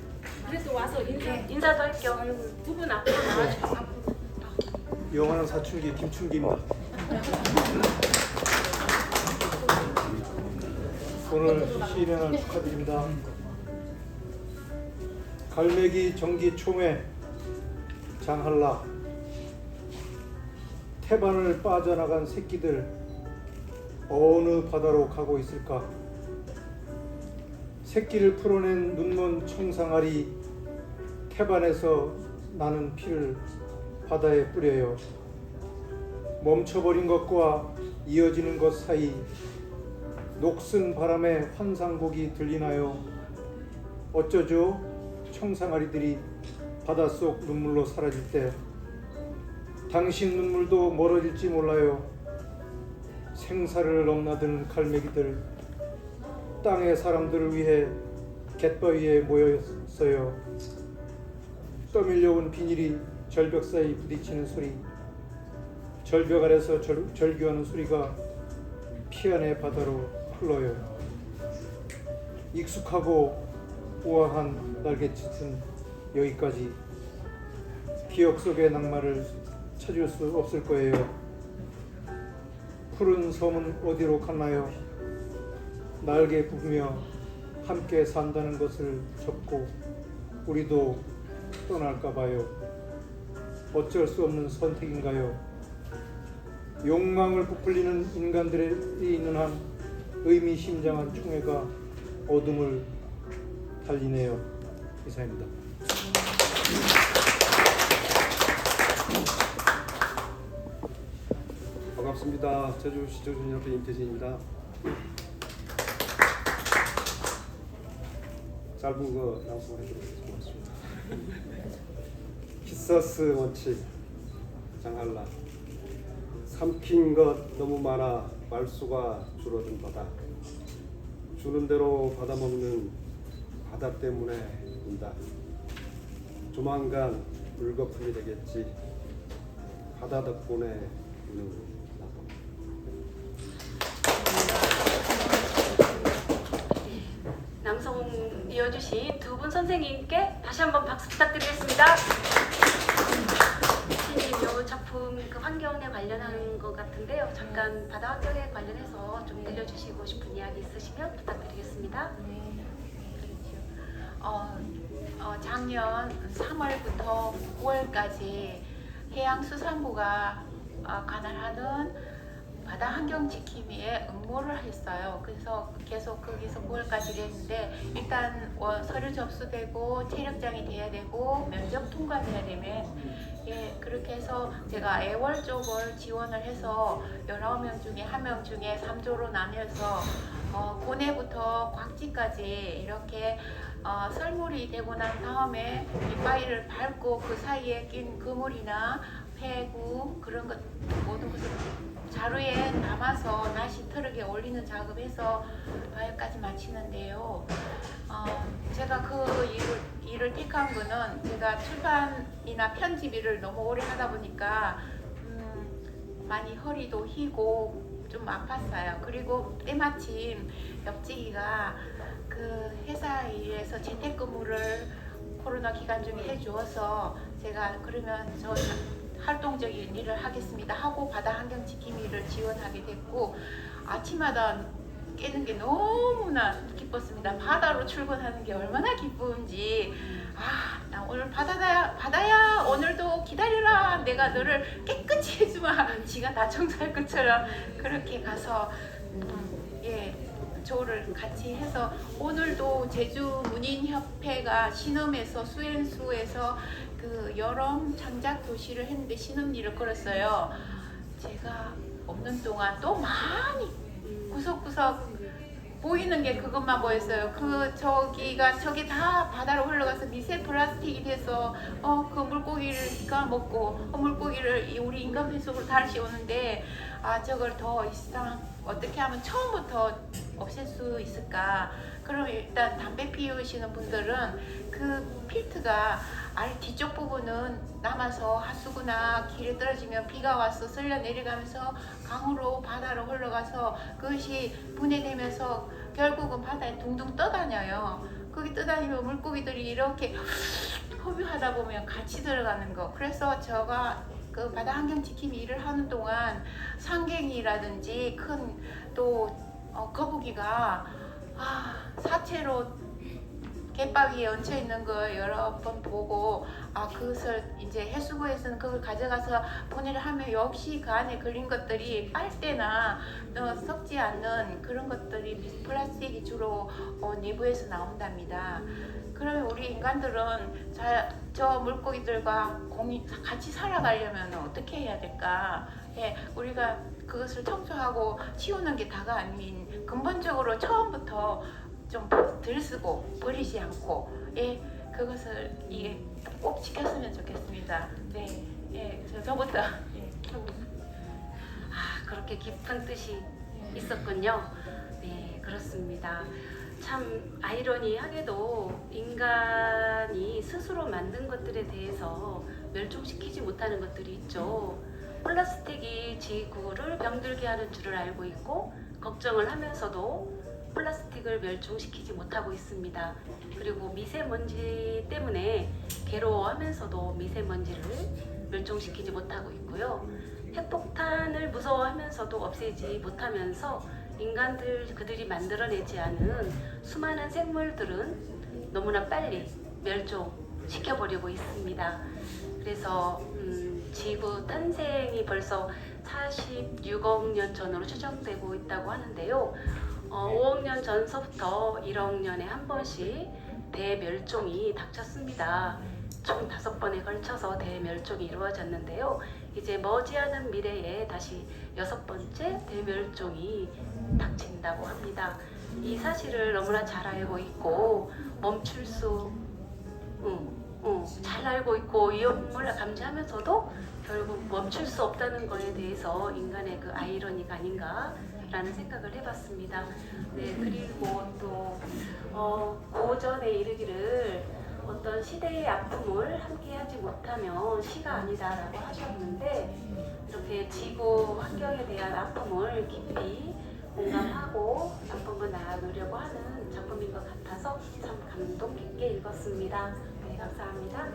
그래서 와서 인사도 할게요. 두 분 앞으로 나와주세요. 영원한 사춘기 김춘기입니다. 오늘 시인의 축하드립니다. 갈매기 전기총회 장한라. 태반을 빠져나간 새끼들 어느 바다로 가고 있을까? 새끼를 풀어낸 눈먼 청상아리 태반에서 나는 피를 바다에 뿌려요. 멈춰버린 것과 이어지는 것 사이 녹슨 바람에 환상곡이 들리나요? 어쩌죠? 청상아리들이 바닷속 눈물로 사라질 때 당신 눈물도 멀어질지 몰라요. 생사를 넘나드는 갈매기들 땅의 사람들을 위해 갯바위에 모였어요. 떠밀려온 비닐이 절벽 사이 부딪히는 소리, 절벽 아래서 절규하는 소리가 피안의 바다로 흘러요. 익숙하고 우아한 날갯짓은 여기까지. 기억 속의 낭만을 찾을 수 없을 거예요. 푸른 섬은 어디로 갔나요? 날개 부으며 함께 산다는 것을 접고 우리도 떠날까 봐요. 어쩔 수 없는 선택인가요? 욕망을 부풀리는 인간들이 있는 한 의미심장한 총회가 어둠을 달리네요. 이상입니다. 반갑습니다. 제주시청준협회 임태진입니다. 짧은 거 낭송해드리겠습니다. 고맙습니다. 히서스 원칙 장할라. 삼킨 것 너무 많아 말수가 줄어든 바다. 주는 대로 받아먹는 바다 때문에입니다. 조만간 물거품이 되겠지. 바다 덕분에 우는 나도. 낭송 이어주신 두 분 선생님께 다시 한번 박수 부탁드리겠습니다. 선생님, 이 작품 그 환경에 관련한 것 같은데요. 잠깐 바다 환경에 관련해서 좀 들려주시고 싶은 이야기 있으시면 부탁드리겠습니다. 작년 3월부터 9월까지 해양수산부가 관할하는 바다 환경 지킴이에 응모를 했어요. 그래서 계속 거기서 9월까지 했는데 일단 서류 접수되고 체력장이 돼야 되고 면접 통과돼야 되면 그렇게 해서 제가 애월 쪽을 지원을 해서 19명 중에 1명 중에 3조로 나뉘어서 고내부터 곽지까지 이렇게 썰물이 되고 난 다음에 빗바위를 밟고 그 사이에 낀 그물이나 폐구 그런 것 모든 것을 자루에 담아서 다시 트럭에 올리는 작업해서 바위까지 마치는데요. 제가 그 일을 택한 거는 제가 출판이나 편집 일을 너무 오래 하다 보니까 많이 허리도 휘고 좀 아팠어요. 그리고 때마침 옆지기가 그 회사 일에서 재택근무를 코로나 기간 중에 해주어서 제가 그러면 저 활동적인 일을 하겠습니다 하고 바다 환경 지킴이를 지원하게 됐고 아침마다 깨는 게 너무나 기뻤습니다. 바다로 출근하는 게 얼마나 기쁜지. 나 오늘 바다야 오늘도 기다려라. 내가 너를 깨끗이 해주마. 지가 다 청소할 것처럼 그렇게 가서 조를 같이 해서 오늘도 제주 문인협회가 신음에서 수엔수에서 그 여름 창작 도시를 했는데 신음리를 걸었어요. 제가 없는 동안 또 많이 구석구석 보이는 게 그것만 보였어요. 저기 다 바다로 흘러가서 미세 플라스틱이 돼서 그 물고기를 까먹고 물고기를 우리 인간 뱃속으로 다시 오는데 저걸 더 이상 어떻게 하면 처음부터 없앨 수 있을까? 그럼 일단 담배 피우시는 분들은 그 필트가 아래 뒤쪽 부분은 남아서 하수구나 길에 떨어지면 비가 와서 쓸려 내려가면서 강으로 바다로 흘러가서 그것이 분해되면서 결국은 바다에 둥둥 떠다녀요. 거기 떠다니면 물고기들이 이렇게 허뷰하다 보면 같이 들어가는 거. 그래서 제가 그 바다 환경 지킴이 일을 하는 동안 상갱이라든지 큰 또 거북이가 사체로 갯바위에 얹혀 있는 거 여러 번 보고 그것을 이제 해수부에서는 그걸 가져가서 분해를 하면 역시 그 안에 걸린 것들이 빨대나 썩지 않는 그런 것들이 플라스틱이 주로 내부에서 나온답니다. 그러면 우리 인간들은 저 물고기들과 같이 살아가려면 어떻게 해야 될까? 예, 우리가 그것을 청소하고 치우는 게 다가 아닌 근본적으로 처음부터 좀 덜 쓰고 버리지 않고 그것을 꼭 지켰으면 좋겠습니다. 네, 저부터. 그렇게 깊은 뜻이 있었군요. 네, 그렇습니다. 참 아이러니하게도 인간이 스스로 만든 것들에 대해서 멸종시키지 못하는 것들이 있죠. 플라스틱이 지구를 병들게 하는 줄을 알고 있고 걱정을 하면서도 플라스틱을 멸종시키지 못하고 있습니다. 그리고 미세먼지 때문에 괴로워하면서도 미세먼지를 멸종시키지 못하고 있고요. 핵폭탄을 무서워하면서도 없애지 못하면서 그들이 만들어내지 않은 수많은 생물들은 너무나 빨리 멸종시켜버리고 있습니다. 그래서 지구 탄생이 벌써 46억 년 전으로 추정되고 있다고 하는데요. 5억 년 전서부터 1억 년에 한 번씩 대멸종이 닥쳤습니다. 총 5번에 걸쳐서 대멸종이 이루어졌는데요. 이제 머지않은 미래에 다시 6번째 대멸종이 닥친다고 합니다. 이 사실을 너무나 잘 알고 있고 잘 알고 있고 위험을 감지하면서도 결국 멈출 수 없다는 것에 대해서 인간의 그 아이러니가 아닌가라는 생각을 해봤습니다. 네, 그리고 또 고전에 이르기를 어떤 시대의 아픔을 함께하지 못하면 시가 아니다라고 하셨는데 이렇게 지구 환경에 대한 아픔을 깊이 공감하고 아픔을 나누려고 하는 작품인 것 같아서 참 감동 깊게 읽었습니다. 네, 감사합니다.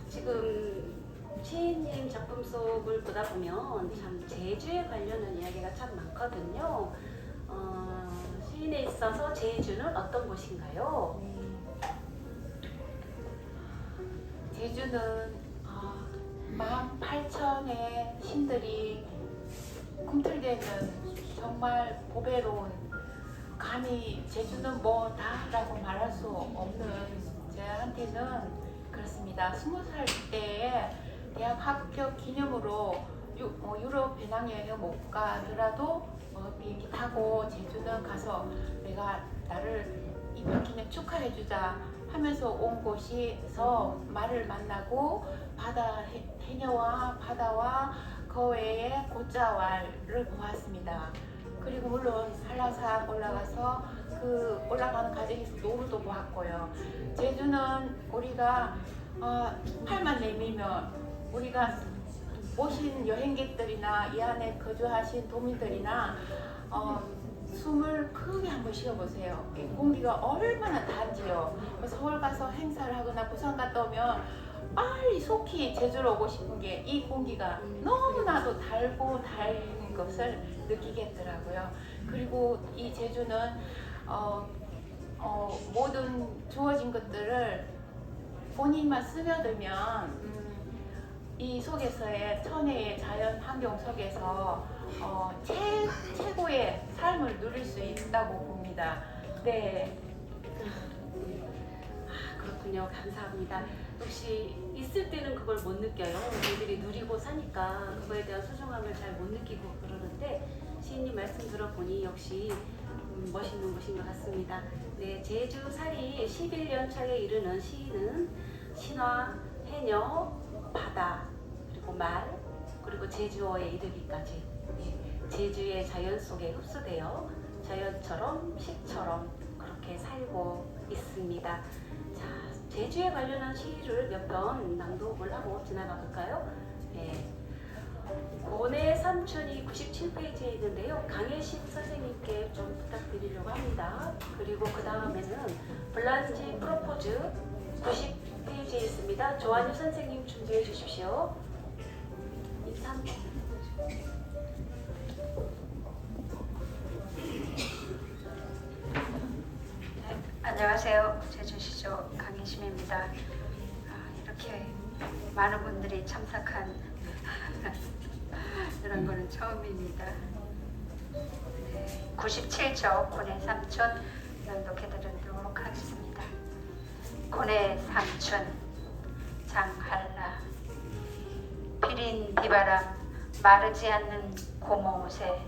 지금 시인님 작품 속을 보다 보면 참 제주에 관련한 이야기가 참 많거든요. 시인에 있어서 제주는 어떤 곳인가요? 제주는 18,000의 신들이 꿈틀대는 정말 보배로운, 감히 제주는 뭐다라고 말할 수 없는, 저한테는 그렇습니다. 20살 때에 대학 합격 기념으로 유럽 배낭여행을 못 가더라도 비행기 타고 제주는 가서 내가 나를 입학 기념 축하해주자 하면서 온 곳에서 말을 만나고 해녀와 바다와 그 외에 곶자왈을 보았습니다. 그리고 물론 한라산 올라가서 그 올라가는 과정에서 노루도 보았고요. 제주는 우리가 팔만 내밀면 우리가 오신 여행객들이나 이 안에 거주하신 도민들이나 숨을 크게 한번 쉬어보세요. 공기가 얼마나 단지요. 서울 가서 행사를 하거나 부산 갔다 오면 빨리 속히 제주로 오고 싶은 게 이 공기가 너무나도 달고 달 것을 느끼겠더라고요. 그리고 이 제주는 모든 주어진 것들을 본인만 스며들면 이 속에서의 천혜의 자연 환경 속에서 최고의 삶을 누릴 수 있다고 봅니다. 네. 그렇군요. 감사합니다. 역시 있을 때는 그걸 못 느껴요. 우리들이 누리고 사니까 그거에 대한 소중함을 잘 못 느끼고 그러는데 시인님 말씀 들어보니 역시 멋있는 곳인 것 같습니다. 네, 제주살이 11년 차에 이르는 시인은 신화, 해녀, 바다, 그리고 말, 그리고 제주어에 이르기까지 제주의 자연 속에 흡수되어 자연처럼 시처럼 그렇게 살고 있습니다. 자, 제주에 관련한 시를 몇 편 낭독을 하고 지나가 볼까요? 고내 삼촌이 97페이지에 있는데요. 강혜식 선생님께 좀 부탁드리려고 합니다. 그리고 그 다음에는 블란지 프로포즈 90페이지에 있습니다. 조한유 선생님 준비해 주십시오. 안녕하세요. 제주시조 강희심입니다. 이렇게 많은 분들이 참석한 이런 거는 처음입니다. 네, 97조 군의 삼촌 낭독해드리도록 하겠습니다. 군의 삼촌 장한라. 비린 비바람 마르지 않는 고모새,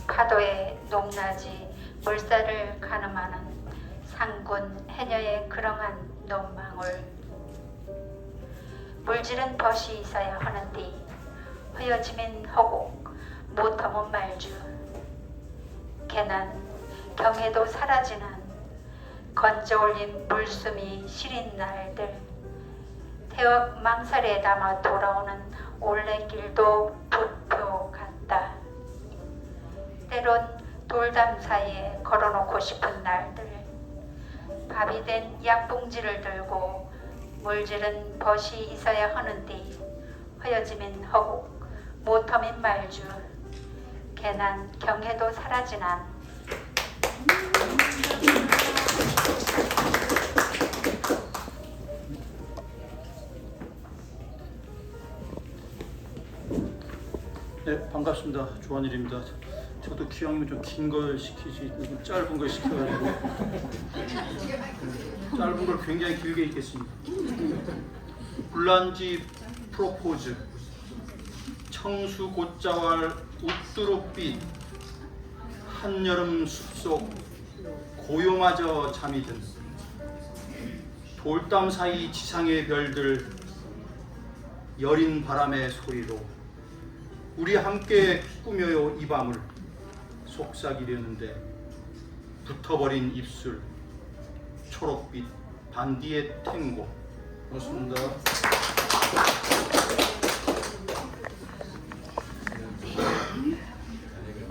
파도의 높낮이 물살을 가늠하는 상군 해녀의 그렁한 논망울. 물질은 벗이 있어야 하는디 허여지민 허곡 못하면 말주. 개난 경에도 사라지는 건져올린 물숨이 시린 날들. 태역 망설에 담아 돌아오는 올레길도 부표 같다. 때론 돌담 사이에 걸어놓고 싶은 날들. 밥이 된 약봉지를 들고 물질은 벗이 있어야 하는디 허여지민 허곡 못하민 말주. 개난 경해도 사라지난. 네, 반갑습니다. 조한일입니다. 저도 기왕이면 좀 긴 걸 시키지, 좀 짧은 걸 시켜가지고 짧은 걸 굉장히 길게 읽겠습니다. 불란지 프로포즈. 청수 곧자왈 웃두룩빛 한여름 숲속 고요마저 잠이 든 돌담 사이 지상의 별들 여린 바람의 소리로 우리 함께 꾸며요 이 밤을. 속삭이려는데 붙어버린 입술 초록빛 반디의 탱고. 고맙습니다.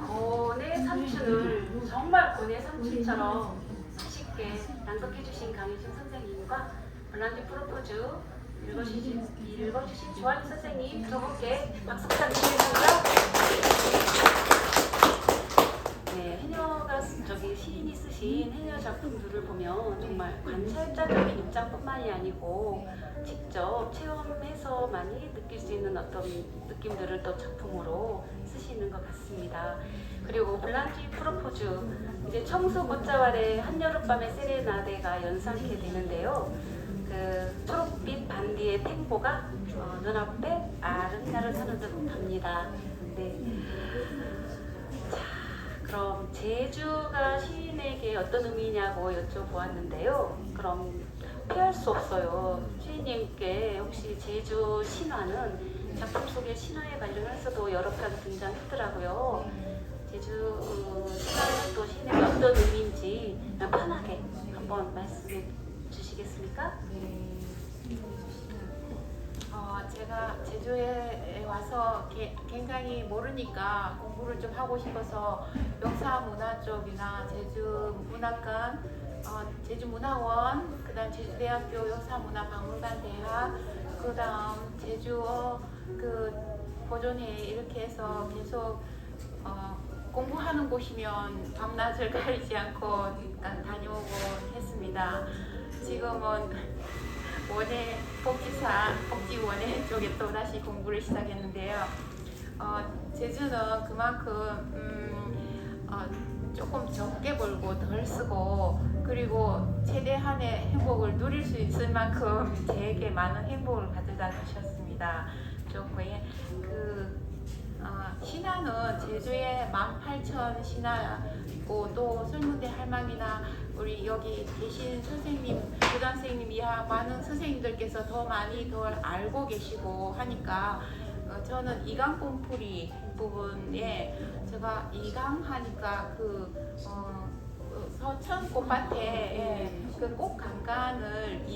고뇌 삼촌을 정말 고뇌 삼촌처럼 쉽게 낭독해주신 강희준 선생님과 블란디 프로포즈 읽어주신 조한희 선생님 두 분께 박수 부탁드리겠습니다. 네, 해녀가 시인이 쓰신 해녀 작품들을 보면 정말 관찰자적인 입장뿐만이 아니고 직접 체험해서만이 느낄 수 있는 어떤 느낌들을 또 작품으로 쓰시는 것 같습니다. 그리고 블란지 프로포즈, 이제 청수 곧자왈의 한여름밤의 세레나데가 연상케 되는데요. 그 초록빛 반디의 탱고가 눈앞에 아른아른하는 듯합니다. 네. 자, 그럼 제주가 시인에게 어떤 의미냐고 여쭤보았는데요. 그럼 피할 수 없어요. 시인님께 혹시 제주 신화는 작품 속의 신화에 관련해서도 여러 편 등장했더라고요. 제주 신화는 또 시인에게 어떤 의미인지 편하게 한번 말씀해 주시겠습니까? 제가 제주에 와서 굉장히 모르니까 공부를 좀 하고 싶어서 역사문화 쪽이나 제주문화관, 제주문화원, 그다음 제주대학교 역사문화박물관대학, 그다음 제주어 그 보존회 이렇게 해서 계속 공부하는 곳이면 밤낮을 가리지 않고 다녀오고 했습니다. 지금은 원예 복지원예 쪽에 또 다시 공부를 시작했는데요. 제주는 그만큼 조금 적게 벌고 덜 쓰고 그리고 최대한의 행복을 누릴 수 있을 만큼 제게 많은 행복을 가져다 주셨습니다. 좋고요. 신화는 제주에 18,000 신화 있고 또 설문대 할망이나 우리 여기 계신 선생님, 교장 선생님 이하 많은 선생님들께서 더 많이 덜 알고 계시고 하니까 저는 이강꽃풀이 부분에 제가 이강하니까 서천 꽃밭에 그 꽃강간을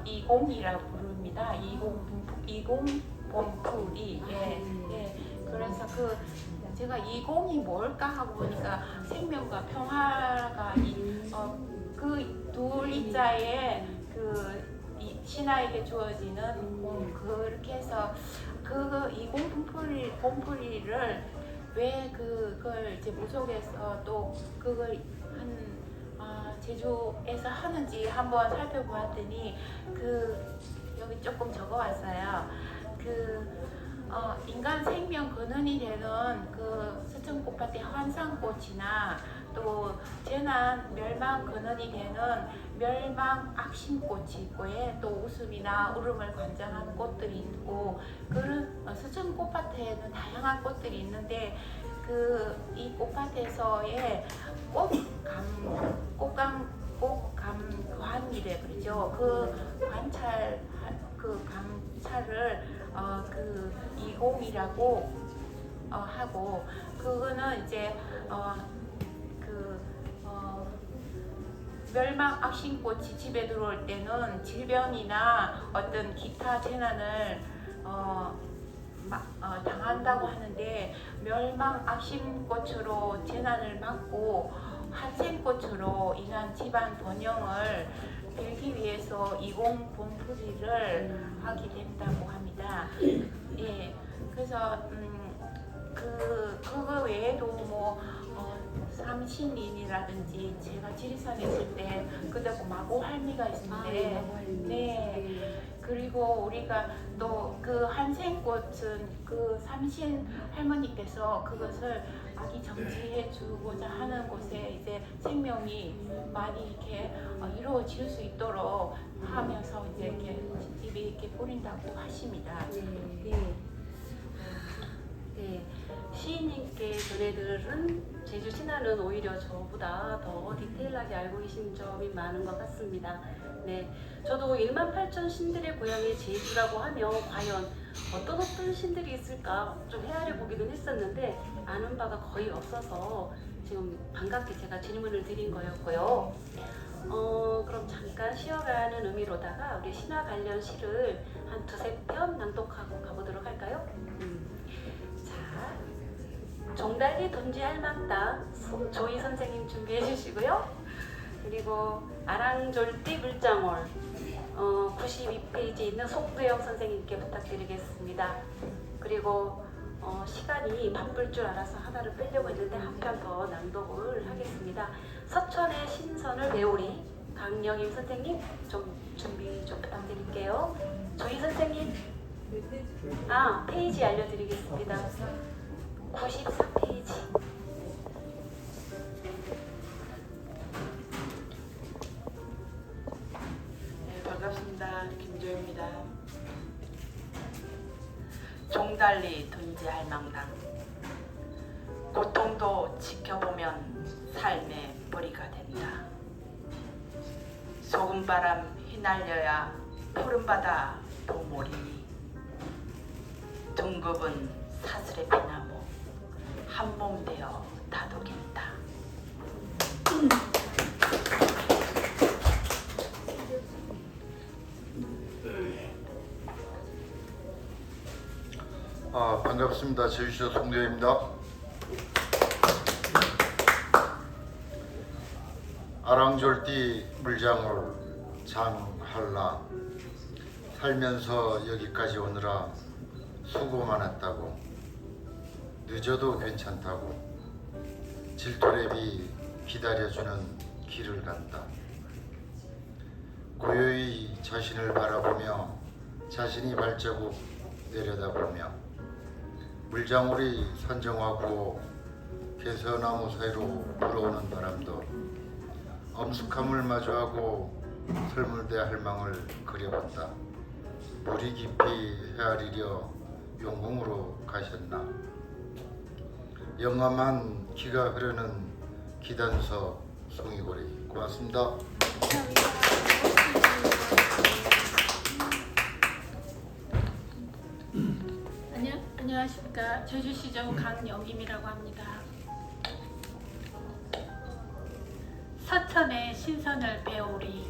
이공이라고 부릅니다. 이공봄풀이. 그래서 제가 이공이 뭘까 하고 보니까 생명과 평화가 그 둘 이자에 이 신하에게 주어지는 그렇게 해서 이공봄풀이를 왜 그걸 이제 무속에서 또 그걸 한 제주에서 하는지 한번 살펴보았더니 여기 조금 적어왔어요. 인간 생명 근원이 되는 서천꽃밭의 환상꽃이나 또 재난 멸망 근원이 되는 멸망 악심꽃이 있고, 또 웃음이나 울음을 관장하는 꽃들이 있고, 그런 서천꽃밭에는 다양한 꽃들이 있는데 이 꽃밭에서의 꽃감관이래 그러죠. 감찰을 이공이라고 하고, 그거는 이제 멸망 악신꽃이 집에 들어올 때는 질병이나 어떤 기타 재난을 당한다고 하는데, 멸망 악신꽃으로 재난을 막고 한생꽃으로 인한 집안 번영을 빌기 위해서 이공 봉풀이를 하게 된다고 합니다. 예, 그래서 그거 외에도 뭐 삼신인이라든지, 제가 지리산에 있을 때 그다고 마고할미가 있는데, 네. 그리고 우리가 또 한생꽃은 삼신 할머니께서 그것을 아기 정지해 주고자 하는 곳에 이제 생명이 많이 이렇게 이루어질 수 있도록 하면서 이제 이렇게 집에 이렇게 뿌린다고 하십니다. 네, 시인님께 전해들은 제주 신화는 오히려 저보다 더 디테일하게 알고 계신 점이 많은 것 같습니다. 네, 저도 18,000 신들의 고향이 제주라고 하면 과연 어떤 신들이 있을까 좀 헤아려 보기는 했었는데 아는 바가 거의 없어서 지금 반갑게 제가 질문을 드린 거였고요. 그럼 잠깐 쉬어가는 의미로다가 우리 신화 관련 시를 한 2-3편 낭독하고 가보도록 할까요? 자, 종달리 던지 할망다 조이 선생님 준비해 주시고요. 그리고 아랑졸띠 물장월 92페이지에 있는 송두영 선생님께 부탁드리겠습니다. 그리고 시간이 바쁠 줄 알아서 하나를 빼려고 했는데 한 편 더 낭독을 하겠습니다. 서천의 신선을 배우리 강영임 선생님 좀 준비 좀 부탁드릴게요. 조이 선생님 페이지 알려드리겠습니다. 94페이지. 반갑습니다. 김조입니다. 종달리 던지 할망당 고통도 지켜보면 삶의 뿌리가 된다. 소금바람 휘날려야 푸른바다 도모리니 등급은 사슬의 피나무 한몸 되어 다독인다. 반갑습니다. 제주시도 송대입니다. 아랑졸띠 물장울 장할라 살면서 여기까지 오느라 수고 많았다고, 늦어도 괜찮다고 질투랩이 기다려주는 길을 간다. 고요히 자신을 바라보며 자신이 발자국 내려다보며 물장울이 선정하고 개서나무 사이로 불어오는 바람도 엄숙함을 마주하고 설물대 할망을 그려본다. 무리 깊이 헤아리려 용궁으로 가셨나. 영감한 기가 흐르는 기단서 송이고리. 고맙습니다. 안녕하십니까. 제주시정 강영임이라고 합니다. 서천의 신선을 배우리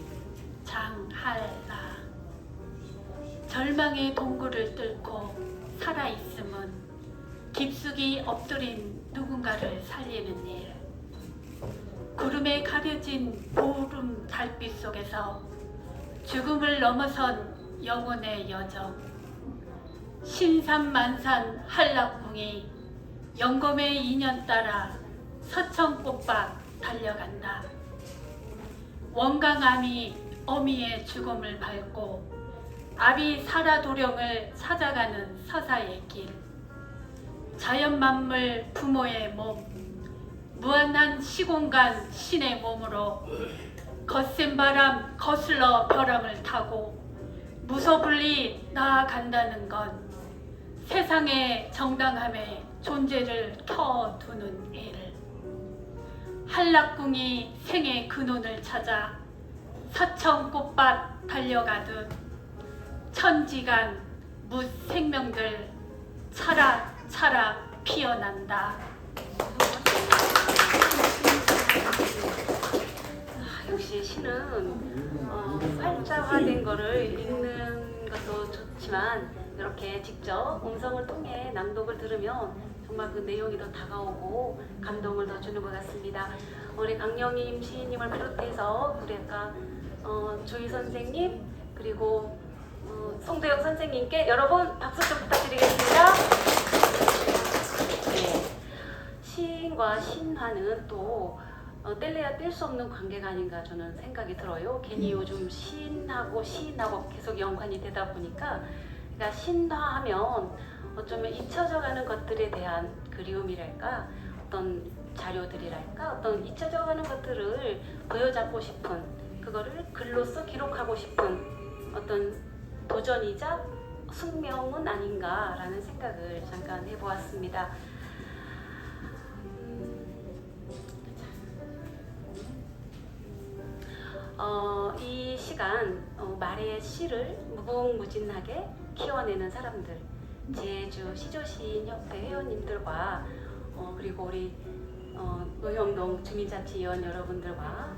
장할라 절망의 동굴을 뚫고 살아있음은 깊숙이 엎드린 누군가를 살리는 일. 구름에 가려진 보름 달빛 속에서 죽음을 넘어선 영혼의 여정. 신산만산 한락궁이 영검의 인연 따라 서천꽃밭 달려간다. 원강암이 어미의 죽음을 밟고 아비 사라도령을 찾아가는 서사의 길, 자연만물 부모의 몸, 무한한 시공간 신의 몸으로 거센 바람 거슬러 벼랑을 타고 무소불리 나아간다는 건 세상의 정당함에 존재를 켜두는 일. 한락궁이 생의 근원을 찾아 서천꽃밭 달려가듯 천지간 무생명들 차락차락 피어난다. 역시 시는 활자화된 거를 읽는 것도 좋지만 이렇게 직접 음성을 통해 낭독을 들으면 정말 그 내용이 더 다가오고 감동을 더 주는 것 같습니다. 우리 강영임 시인님을 비롯해서 우리 아까 조희 선생님 그리고 송도영 선생님께 여러분 박수 좀 부탁드리겠습니다. 네. 시인과 신화는 또 뗄래야 뗄 수 없는 관계가 아닌가 저는 생각이 들어요. 괜히 요즘 시인하고 계속 연관이 되다 보니까 그러니까 신화하면 어쩌면 잊혀져가는 것들에 대한 그리움이랄까 어떤 자료들이랄까 어떤 잊혀져가는 것들을 보여잡고 싶은 그거를 글로써 기록하고 싶은 어떤 도전이자 숙명은 아닌가라는 생각을 잠깐 해보았습니다. 이 시간 말의 시를 무궁무진하게 키워내는 사람들, 제주 시조시인협회 회원님들과 그리고 우리 노형동 주민자치위원 여러분들과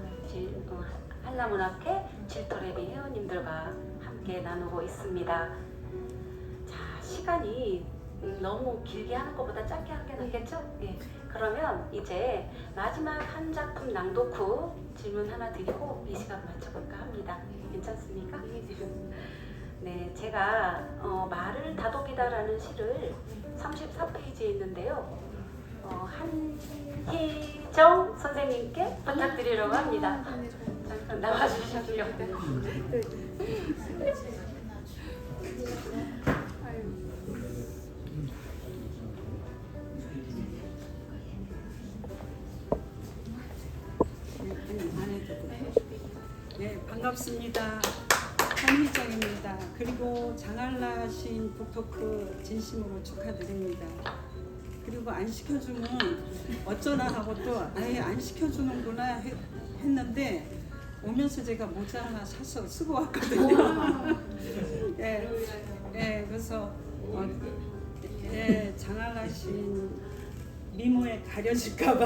한라문학회 질토레비 회원님들과 함께 나누고 있습니다. 자, 시간이 너무 길게 하는 것보다 짧게 하는 게 낫겠죠? 예. 그러면 이제 마지막 한 작품 낭독 후 질문 하나 드리고 이 시간 마쳐볼까 합니다. 괜찮습니까? 네, 제가 말을 다독이다라는 시를 34페이지에 있는데요. 한희정 선생님께 부탁드리려고 합니다. 잠깐 나와주시죠. 네, 반갑습니다. 한희정입니다. 그리고 장할라 시인 북토크 진심으로 축하드립니다. 그리고 안 시켜주면 어쩌나 하고 또 아예 안 시켜주는구나 했는데 오면서 제가 모자 하나 사서 쓰고 왔거든요. 그래서 장할라 시인 미모에 가려질까봐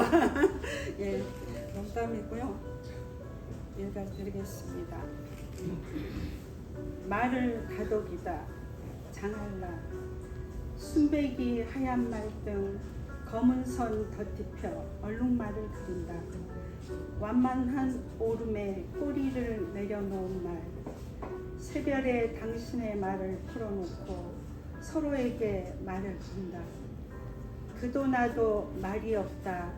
농담이고요. 읽어드리겠습니다. 말을 다독이다. 장할라. 순백이 하얀 말 등 검은 선 덧입혀 얼룩말을 그린다. 완만한 오름에 꼬리를 내려놓은 말. 새별에 당신의 말을 풀어놓고 서로에게 말을 건다. 그도 나도 말이 없다.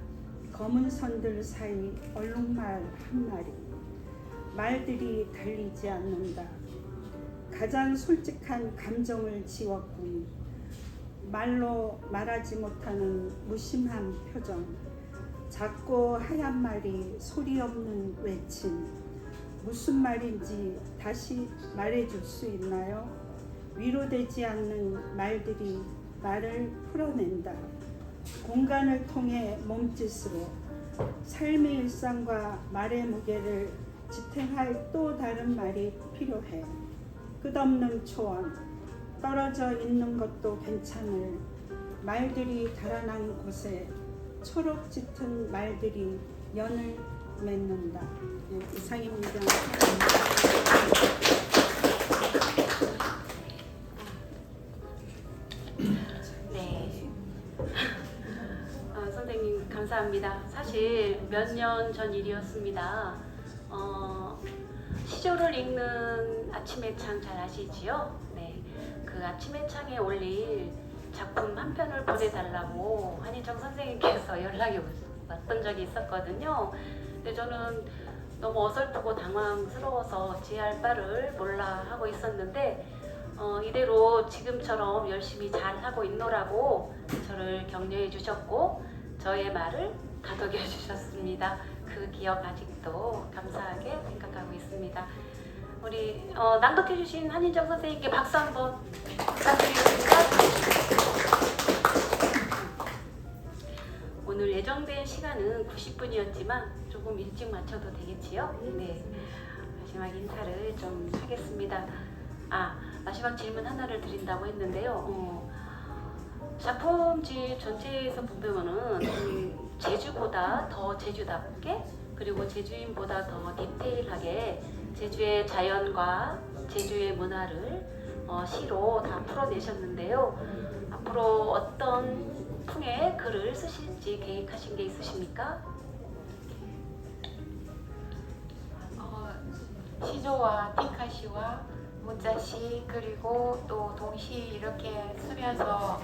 검은 선들 사이 얼룩말 한 마리. 말들이 달리지 않는다. 가장 솔직한 감정을 지웠군. 말로 말하지 못하는 무심한 표정. 작고 하얀 말이 소리 없는 외침. 무슨 말인지 다시 말해줄 수 있나요? 위로되지 않는 말들이 말을 풀어낸다. 공간을 통해 몸짓으로 삶의 일상과 말의 무게를 지탱할 또 다른 말이 필요해. 끝없는 초원, 떨어져 있는 것도 괜찮을 말들이 달아난 곳에 초록 짙은 말들이 연을 맺는다. 이상입니다. 네. 선생님 감사합니다. 사실 몇 년 전 일이었습니다. 시조를 읽는 아침의 창 잘 아시지요? 네, 그 아침의 창에 올릴 작품 한 편을 보내달라고 한희정 선생님께서 연락이 왔던 적이 있었거든요. 근데 저는 너무 어설프고 당황스러워서 어찌할 바를 몰라 하고 있었는데 이대로 지금처럼 열심히 잘하고 있노라고 저를 격려해 주셨고 저의 말을 다독여 주셨습니다. 그 기억 아직도 감사하게 생각하고 있습니다. 우리 낭독해 주신 한인정 선생님께 박수 한번 부탁드리겠습니다. 오늘 예정된 시간은 90분이었지만 조금 일찍 마쳐도 되겠지요? 네. 마지막 인사를 좀 하겠습니다. 마지막 질문 하나를 드린다고 했는데요. 작품집 전체에서 보면은 제주보다 더 제주답게 그리고 제주인보다 더 디테일하게 제주의 자연과 제주의 문화를 시로 다 풀어내셨는데요. 앞으로 어떤 풍의 글을 쓰실지 계획하신 게 있으십니까? 시조와 띵카시와 문자시 그리고 또 동시 이렇게 쓰면서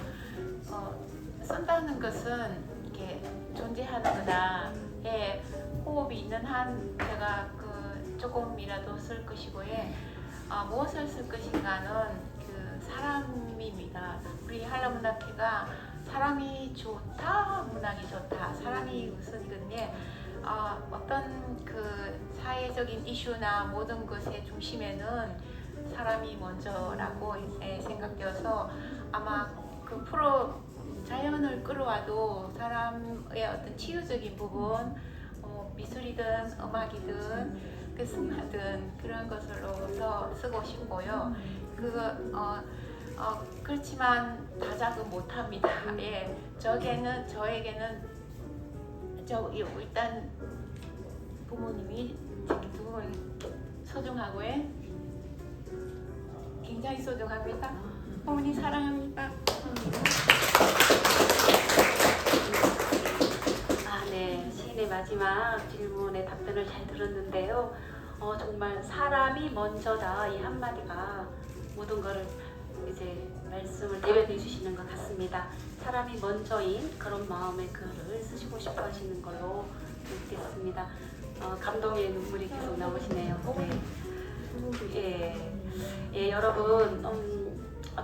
쓴다는 것은 이렇게 존재하는 거다에 호흡이 있는 한 제가 조금이라도 쓸 것이고 무엇을 쓸 것인가는 사람입니다. 우리 한라문학회가 사람이 좋다, 문학이 좋다, 사람이 무슨 건데 어떤 사회적인 이슈나 모든 것의 중심에는 사람이 먼저라고 생각되어서 아마 프로 자연을 끌어와도 사람의 어떤 치유적인 부분 미술이든 음악이든 승하든 그런 것으로서 쓰고 싶고요. 그렇지만 다작은 못합니다. 저에게는 일단 부모님이 두 분 소중하고 굉장히 소중합니다. 어머니 사랑합니다. 네. 시인의 마지막 질문에 답변을 잘 들었는데요. 정말 사람이 먼저다 이 한마디가 모든 것을 이제 말씀을 대변해 주시는 것 같습니다. 사람이 먼저인 그런 마음의 글을 쓰시고 싶어 하시는 걸로 느꼈습니다. 감동의 눈물이 계속 나오시네요. 여러분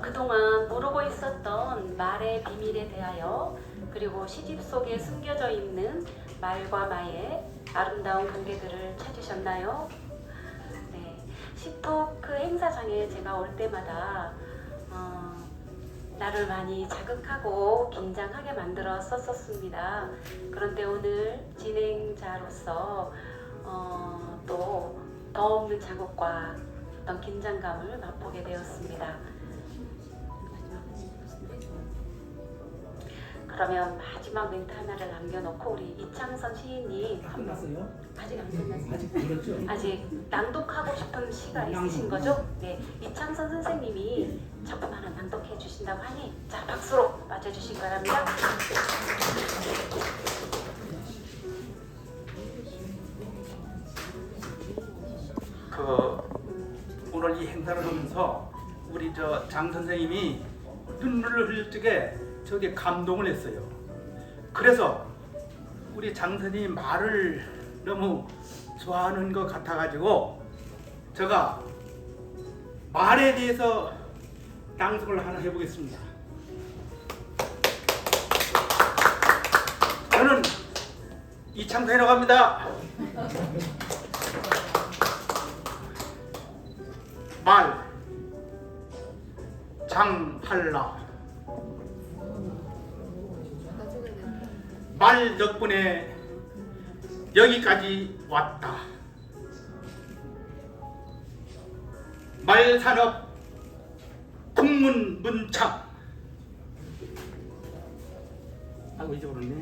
그동안 모르고 있었던 말의 비밀에 대하여 그리고 시집 속에 숨겨져 있는 말과 마의 아름다운 관계들을 찾으셨나요? 네, 시토크 행사장에 제가 올 때마다 나를 많이 자극하고 긴장하게 만들었었습니다. 그런데 오늘 진행자로서 또 더 없는 자극과 어떤 긴장감을 맛보게 되었습니다. 그러면 마지막 멘트 하나를 남겨놓고 우리 이창선 시인님 끝났어요? 아직 안 끝났어요. 아직 그렇죠? 아직 낭독하고 싶은 시가 있으신 거죠? 네, 이창선 선생님이 작품 하나 낭독해 주신다고 하니 자 박수로 맞춰주시기 바랍니다. 오늘 이 행사를 하면서 우리 장 선생님이 눈물을 흘릴 적에 저게 감동을 했어요. 그래서 우리 장 선생님이 말을 너무 좋아하는 것 같아가지고 제가 말에 대해서 낭송을 하나 해보겠습니다. 저는 이창선이라고 합니다. 말 장할라 말 덕분에 여기까지 왔다. 말산업 국문문창 아이고 잊어버렸네.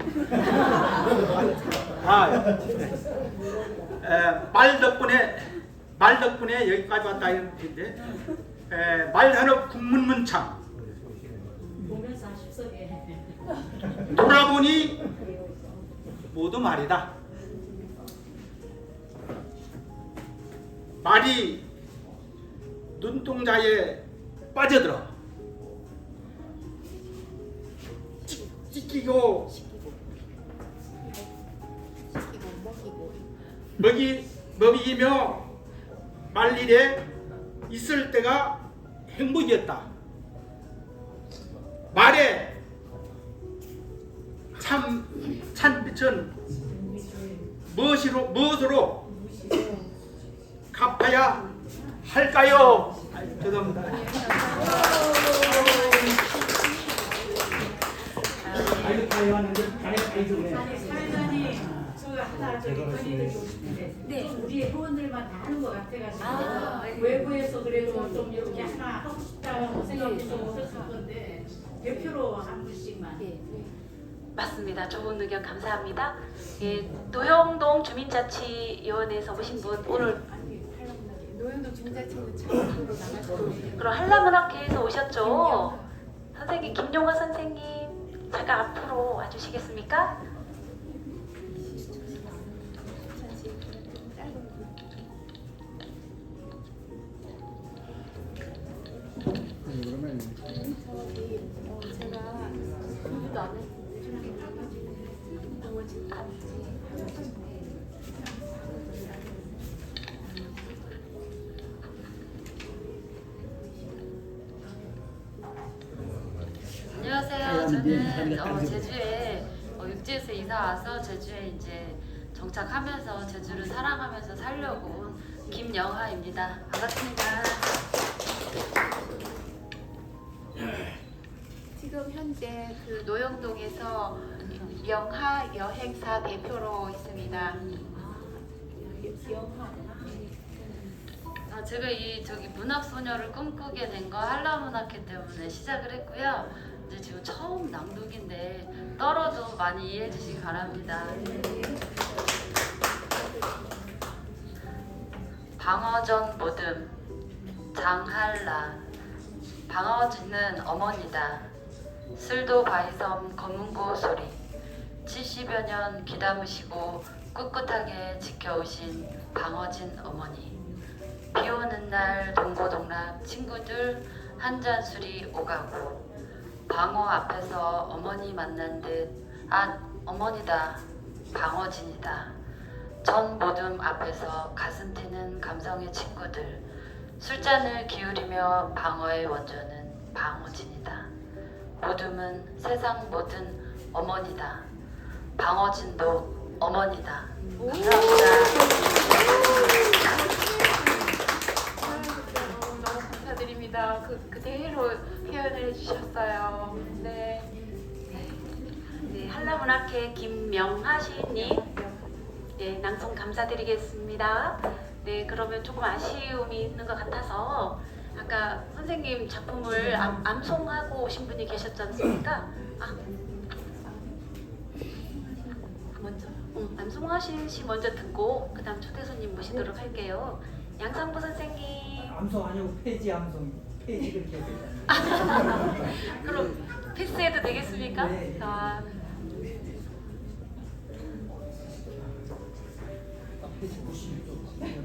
말 덕분에 여기까지 왔다 이런 뜻인데 말산업 국문문창 돌아보니 모두 말이다. 말이 눈동자에 빠져들어 찢기고 먹이 먹이며 말일에 있을 때가 행복이었다. 말에 찬빛은 무엇으로 갚아야 할까요? 죄송합니다. 사회자님 저 하나 저기 건의드리고 싶은데 우리 회원들만 다 하는 것 같아가지고 외부에서 그래도 좀 이렇게 하나 하고 싶다고 생각해서 오셨을 건데 대표로 한 분씩만. 맞습니다. 좋은 의견 감사합니다. 예, 노영동 주민자치위원회에서 오신 분 오늘 노영동 주민자치는 처음으로 나가서 그럼 한라문학회에서 오셨죠? 선생님 김용화 선생님 잠깐 앞으로 와주시겠습니까? 안녕하세요. 저는 제주에 육지에서 이사 와서 제주에 이제 정착하면서 제주를 사랑하면서 살려고 온 김영하입니다. 반갑습니다. 지금 현재 그 노영동에서 영하 여행사 대표로 있습니다. 제가 이 문학 소녀를 꿈꾸게 된 거 한라문학회 때문에 시작을 했고요. 이제 지금 처음 낭독인데 떨어도 많이 이해해 주시기 바랍니다. 방어전 모듬 장할라 방어지는 어머니다. 술도 바이섬 검은고 소리 70여 년 귀담으시고 꿋꿋하게 지켜오신 방어진 어머니. 비오는 날 동고동락 친구들 한잔 술이 오가고 방어 앞에서 어머니 만난 듯 어머니다 방어진이다. 전 모둠 앞에서 가슴 뛰는 감성의 친구들 술잔을 기울이며 방어의 원조는 방어진이다. 모둠은 세상 모든 어머니다. 방어진도 어머니다. 감사합니다. 너무 감사드립니다. 그대로 표현을 해주셨어요. 네. 네, 한라문학회 김명하 시인님 네, 낭송 감사드리겠습니다. 네, 그러면 조금 아쉬움이 있는 것 같아서 아까 선생님 작품을 암송하고 오신 분이 계셨지 않습니까? 먼저 암송하신 시 먼저 듣고 그 다음 초대 손님 모시도록 할게요. 양상부 선생님. 암송 아니고 폐지 암송. 폐지를 기억해요. 그럼 패스해도 되겠습니까? 네. 자, 폐지 96도. 네.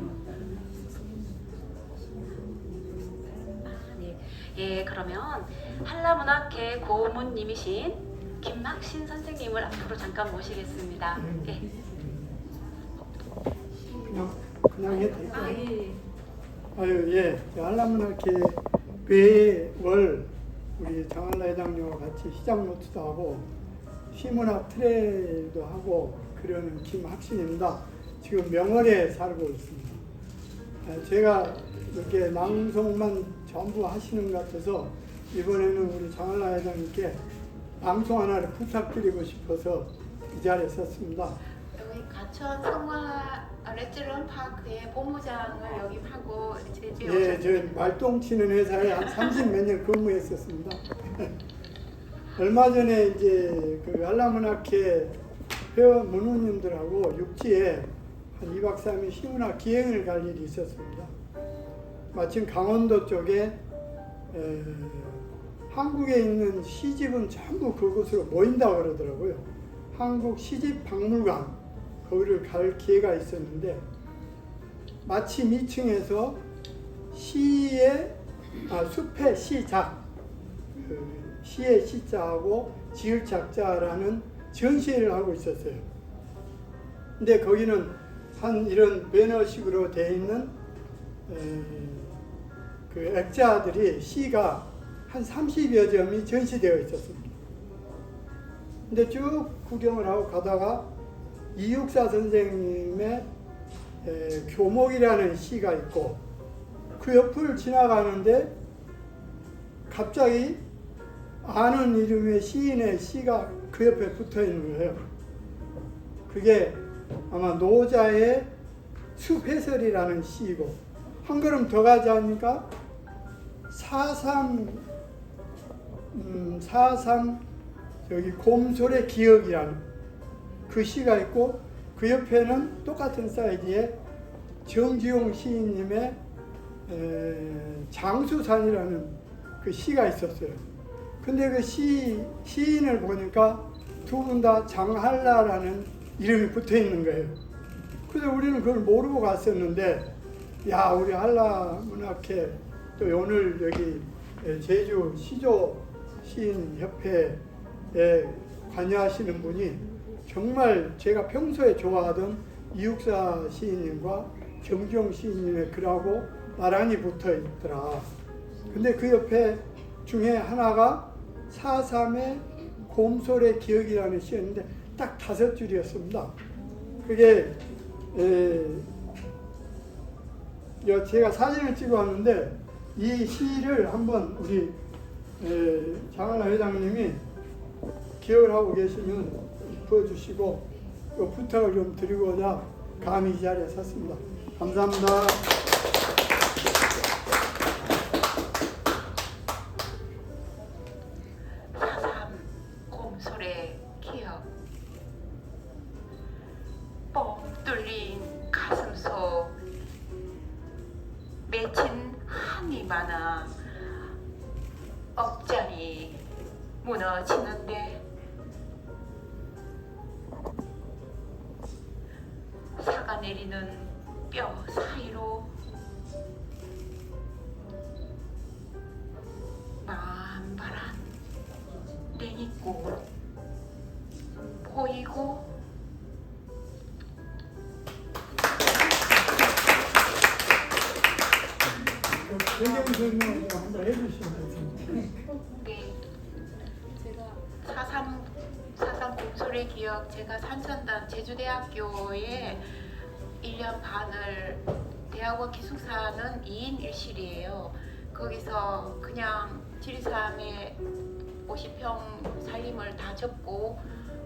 예, 그러면 한라문학회 고문님이신 김학신 선생님을 앞으로 잠깐 모시겠습니다. 예. 그냥 해도 될까요? 예. 한라문학회 매월 우리 장한라 회장님과 같이 시작 노트도 하고 시문학 트레이도 하고 그러는 김학신입니다. 지금 명월에 살고 있습니다. 제가 이렇게 낭송만 전부 하시는 것 같아서 이번에는 우리 장한라 회장님께 낭송 하나를 부탁드리고 싶어서 이 자리에 섰습니다. 여기 가천 성화 레스토랑 파크의 본부장을 역임하고 제주에 예, 오셨습니다. 저 말똥 치는 회사에 한 30 몇 년 근무했었습니다. 얼마 전에 이제 그 한라문학회 회원 문우님들하고 육지에 한 2박 3일 시문학 기행을 갈 일이 있었습니다. 마침 강원도 쪽에 한국에 있는 시집은 전부 그곳으로 모인다고 그러더라고요. 한국 시집 박물관 거기를 갈 기회가 있었는데 마침 2층에서 숲의 시작, 시의 시자하고 지을 작자라는 전시회를 하고 있었어요. 근데 거기는 한 이런 배너식으로 되어 있는 그 액자들이 시가 한 30여 점이 전시되어 있었습니다. 근데 쭉 구경을 하고 가다가 이육사 선생님의 교목이라는 시가 있고 그 옆을 지나가는데 갑자기 아는 이름의 시인의 시가 그 옆에 붙어 있는 거예요. 그게 아마 노자의 숲해설이라는 시이고, 한 걸음 더 가지 않으니까 4.3 저기 곰솔의 기억이라는 그 시가 있고, 그 옆에는 똑같은 사이즈에 정지용 시인님의 장수산이라는 그 시가 있었어요. 근데 그 시인을 보니까 두 분 다 장한라라는 이름이 붙어 있는 거예요. 그래서 우리는 그걸 모르고 갔었는데, 야, 우리 한라문학회 또 오늘 여기 제주 시조 시인 협회에 관여하시는 분이 정말 제가 평소에 좋아하던 이육사 시인님과 정지용 시인님의 글하고 나란히 붙어 있더라. 근데 그 옆에 중에 하나가 4.3의 곰솔의 기억이라는 시였는데 딱 5줄이었습니다. 그게 제가 사진을 찍어 왔는데 이 시를 한번 우리 장한라 회장님이 기억을 하고 계시면 보여주시고 그 부탁을 좀 드리고자 감히 이 자리에 섰습니다. 감사합니다. 곰솔의 기억. 뻥 뚫린 가슴속 맺힌 한이 많아 억장이 무너지는데, 사가 내리는 뼈 사이로 만발한 땡이꽃 보이고, 배경 설명 한번 해주시면 네. 4.3 곰솔의 기억, 제가 산천단 제주대학교에 1년 반을 대학원 기숙사는 2인 1실이에요. 거기서 그냥 지리산에 50평 살림을 다 접고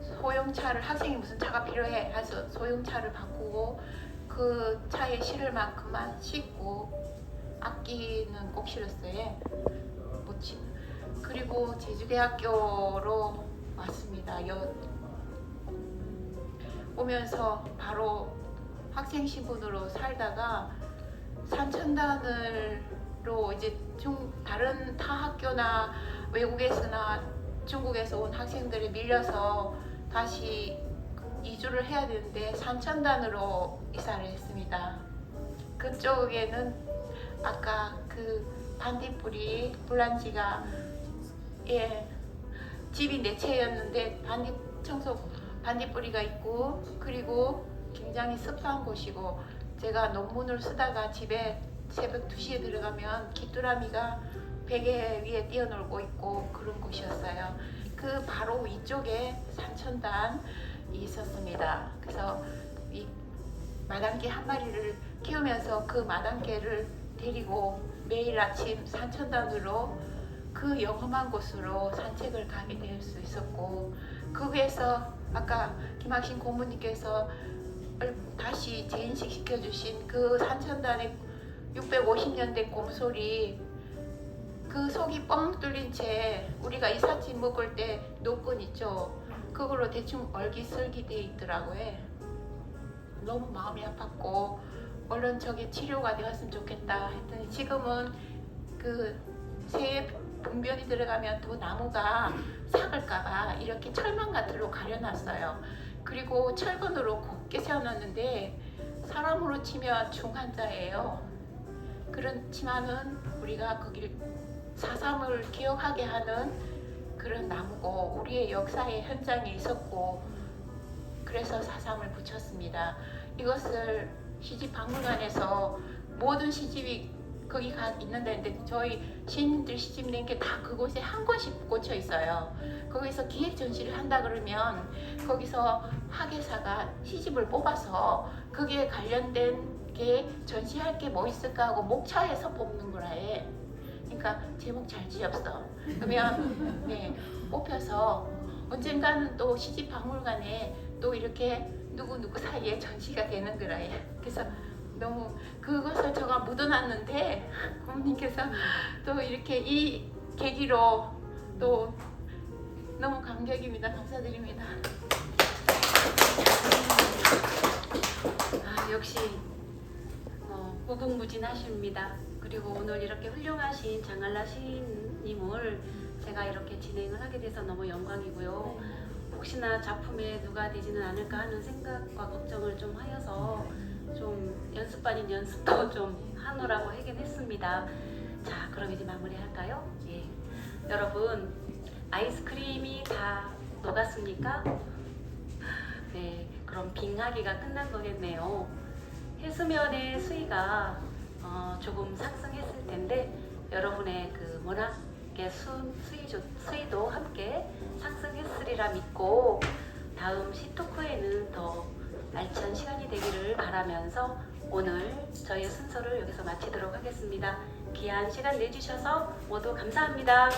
소형차를, 학생이 무슨 차가 필요해 해서 소형차를 바꾸고 그 차에 실을 만큼만 싣고, 악기는 꼭 실었어요. 그리고 제주대학교로 왔습니다. 오면서 바로 학생 신분으로 살다가 산천단으로 이제 다른 타 학교나 외국에서나 중국에서 온 학생들이 밀려서 다시 이주를 해야 되는데 산천단으로 이사를 했습니다. 그쪽에는 아까 그 반딧불이 불난지가 집이 4채였는데 반딧불이가 있고, 그리고 굉장히 습한 곳이고, 제가 논문을 쓰다가 집에 새벽 2시에 들어가면 귀뚜라미가 베개 위에 뛰어놀고 있고 그런 곳이었어요. 그 바로 위쪽에 산천단이 있었습니다. 그래서 이 마당개 한 마리를 키우면서 그 마당개를 데리고 매일 아침 산천단으로 그 영험한 곳으로 산책을 가게 될 수 있었고, 거기에서 아까 김학신 고모님께서 다시 재인식 시켜주신 그 산천단의 650년 된 곰솔이 그 속이 뻥 뚫린 채 우리가 이삿짐 먹을 때 노끈 있죠. 그걸로 대충 얼기설기 돼 있더라고요. 너무 마음이 아팠고 얼른 저게 치료가 되었으면 좋겠다 했더니, 지금은 그 새해 분변이 들어가면 또 나무가 삭을까봐 이렇게 철망 같은 로 가려놨어요. 그리고 철근으로 곱게 세워놨는데 사람으로 치면 중환자예요. 그렇지만은 우리가 거기를 4.3을 기억하게 하는 그런 나무고, 우리의 역사의 현장에 있었고, 그래서 4.3을 붙였습니다. 이것을 시집박물관에서 모든 시집이 거기 있는데 저희 시인들 시집 낸 게 다 그곳에 한 권씩 꽂혀 있어요. 거기서 기획 전시를 한다 그러면 거기서 학예사가 시집을 뽑아서 거기에 관련된 게 전시할 게 뭐 있을까 하고 목차에서 뽑는 거라 해. 그러니까 제목 잘 지었어. 그러면 네, 뽑혀서 언젠가는 또 시집박물관에 또 이렇게 누구 사이에 전시가 되는 거라 해. 그래서 너무 그것을 제가 묻어놨는데 고모님께서 또 이렇게 이 계기로 또 너무 감격입니다. 감사드립니다. 역시 무궁무진하십니다. 그리고 오늘 이렇게 훌륭하신 장할라 시인님을 제가 이렇게 진행을 하게 돼서 너무 영광이고요. 혹시나 작품에 누가 되지는 않을까 하는 생각과 걱정을 좀 하여서 좀 연습 아닌 연습도 좀 하느라고 하긴 했습니다. 자, 그럼 이제 마무리할까요? 예. 여러분, 아이스크림이 다 녹았습니까? 네, 그럼 빙하기가 끝난 거겠네요. 해수면의 수위가 조금 상승했을 텐데 여러분의 그 문학의 수위도 함께 상승했으리라 믿고 다음 시토크에는 더 알찬 시간이 되기를 바라면서 오늘 저희의 순서를 여기서 마치도록 하겠습니다. 귀한 시간 내주셔서 모두 감사합니다.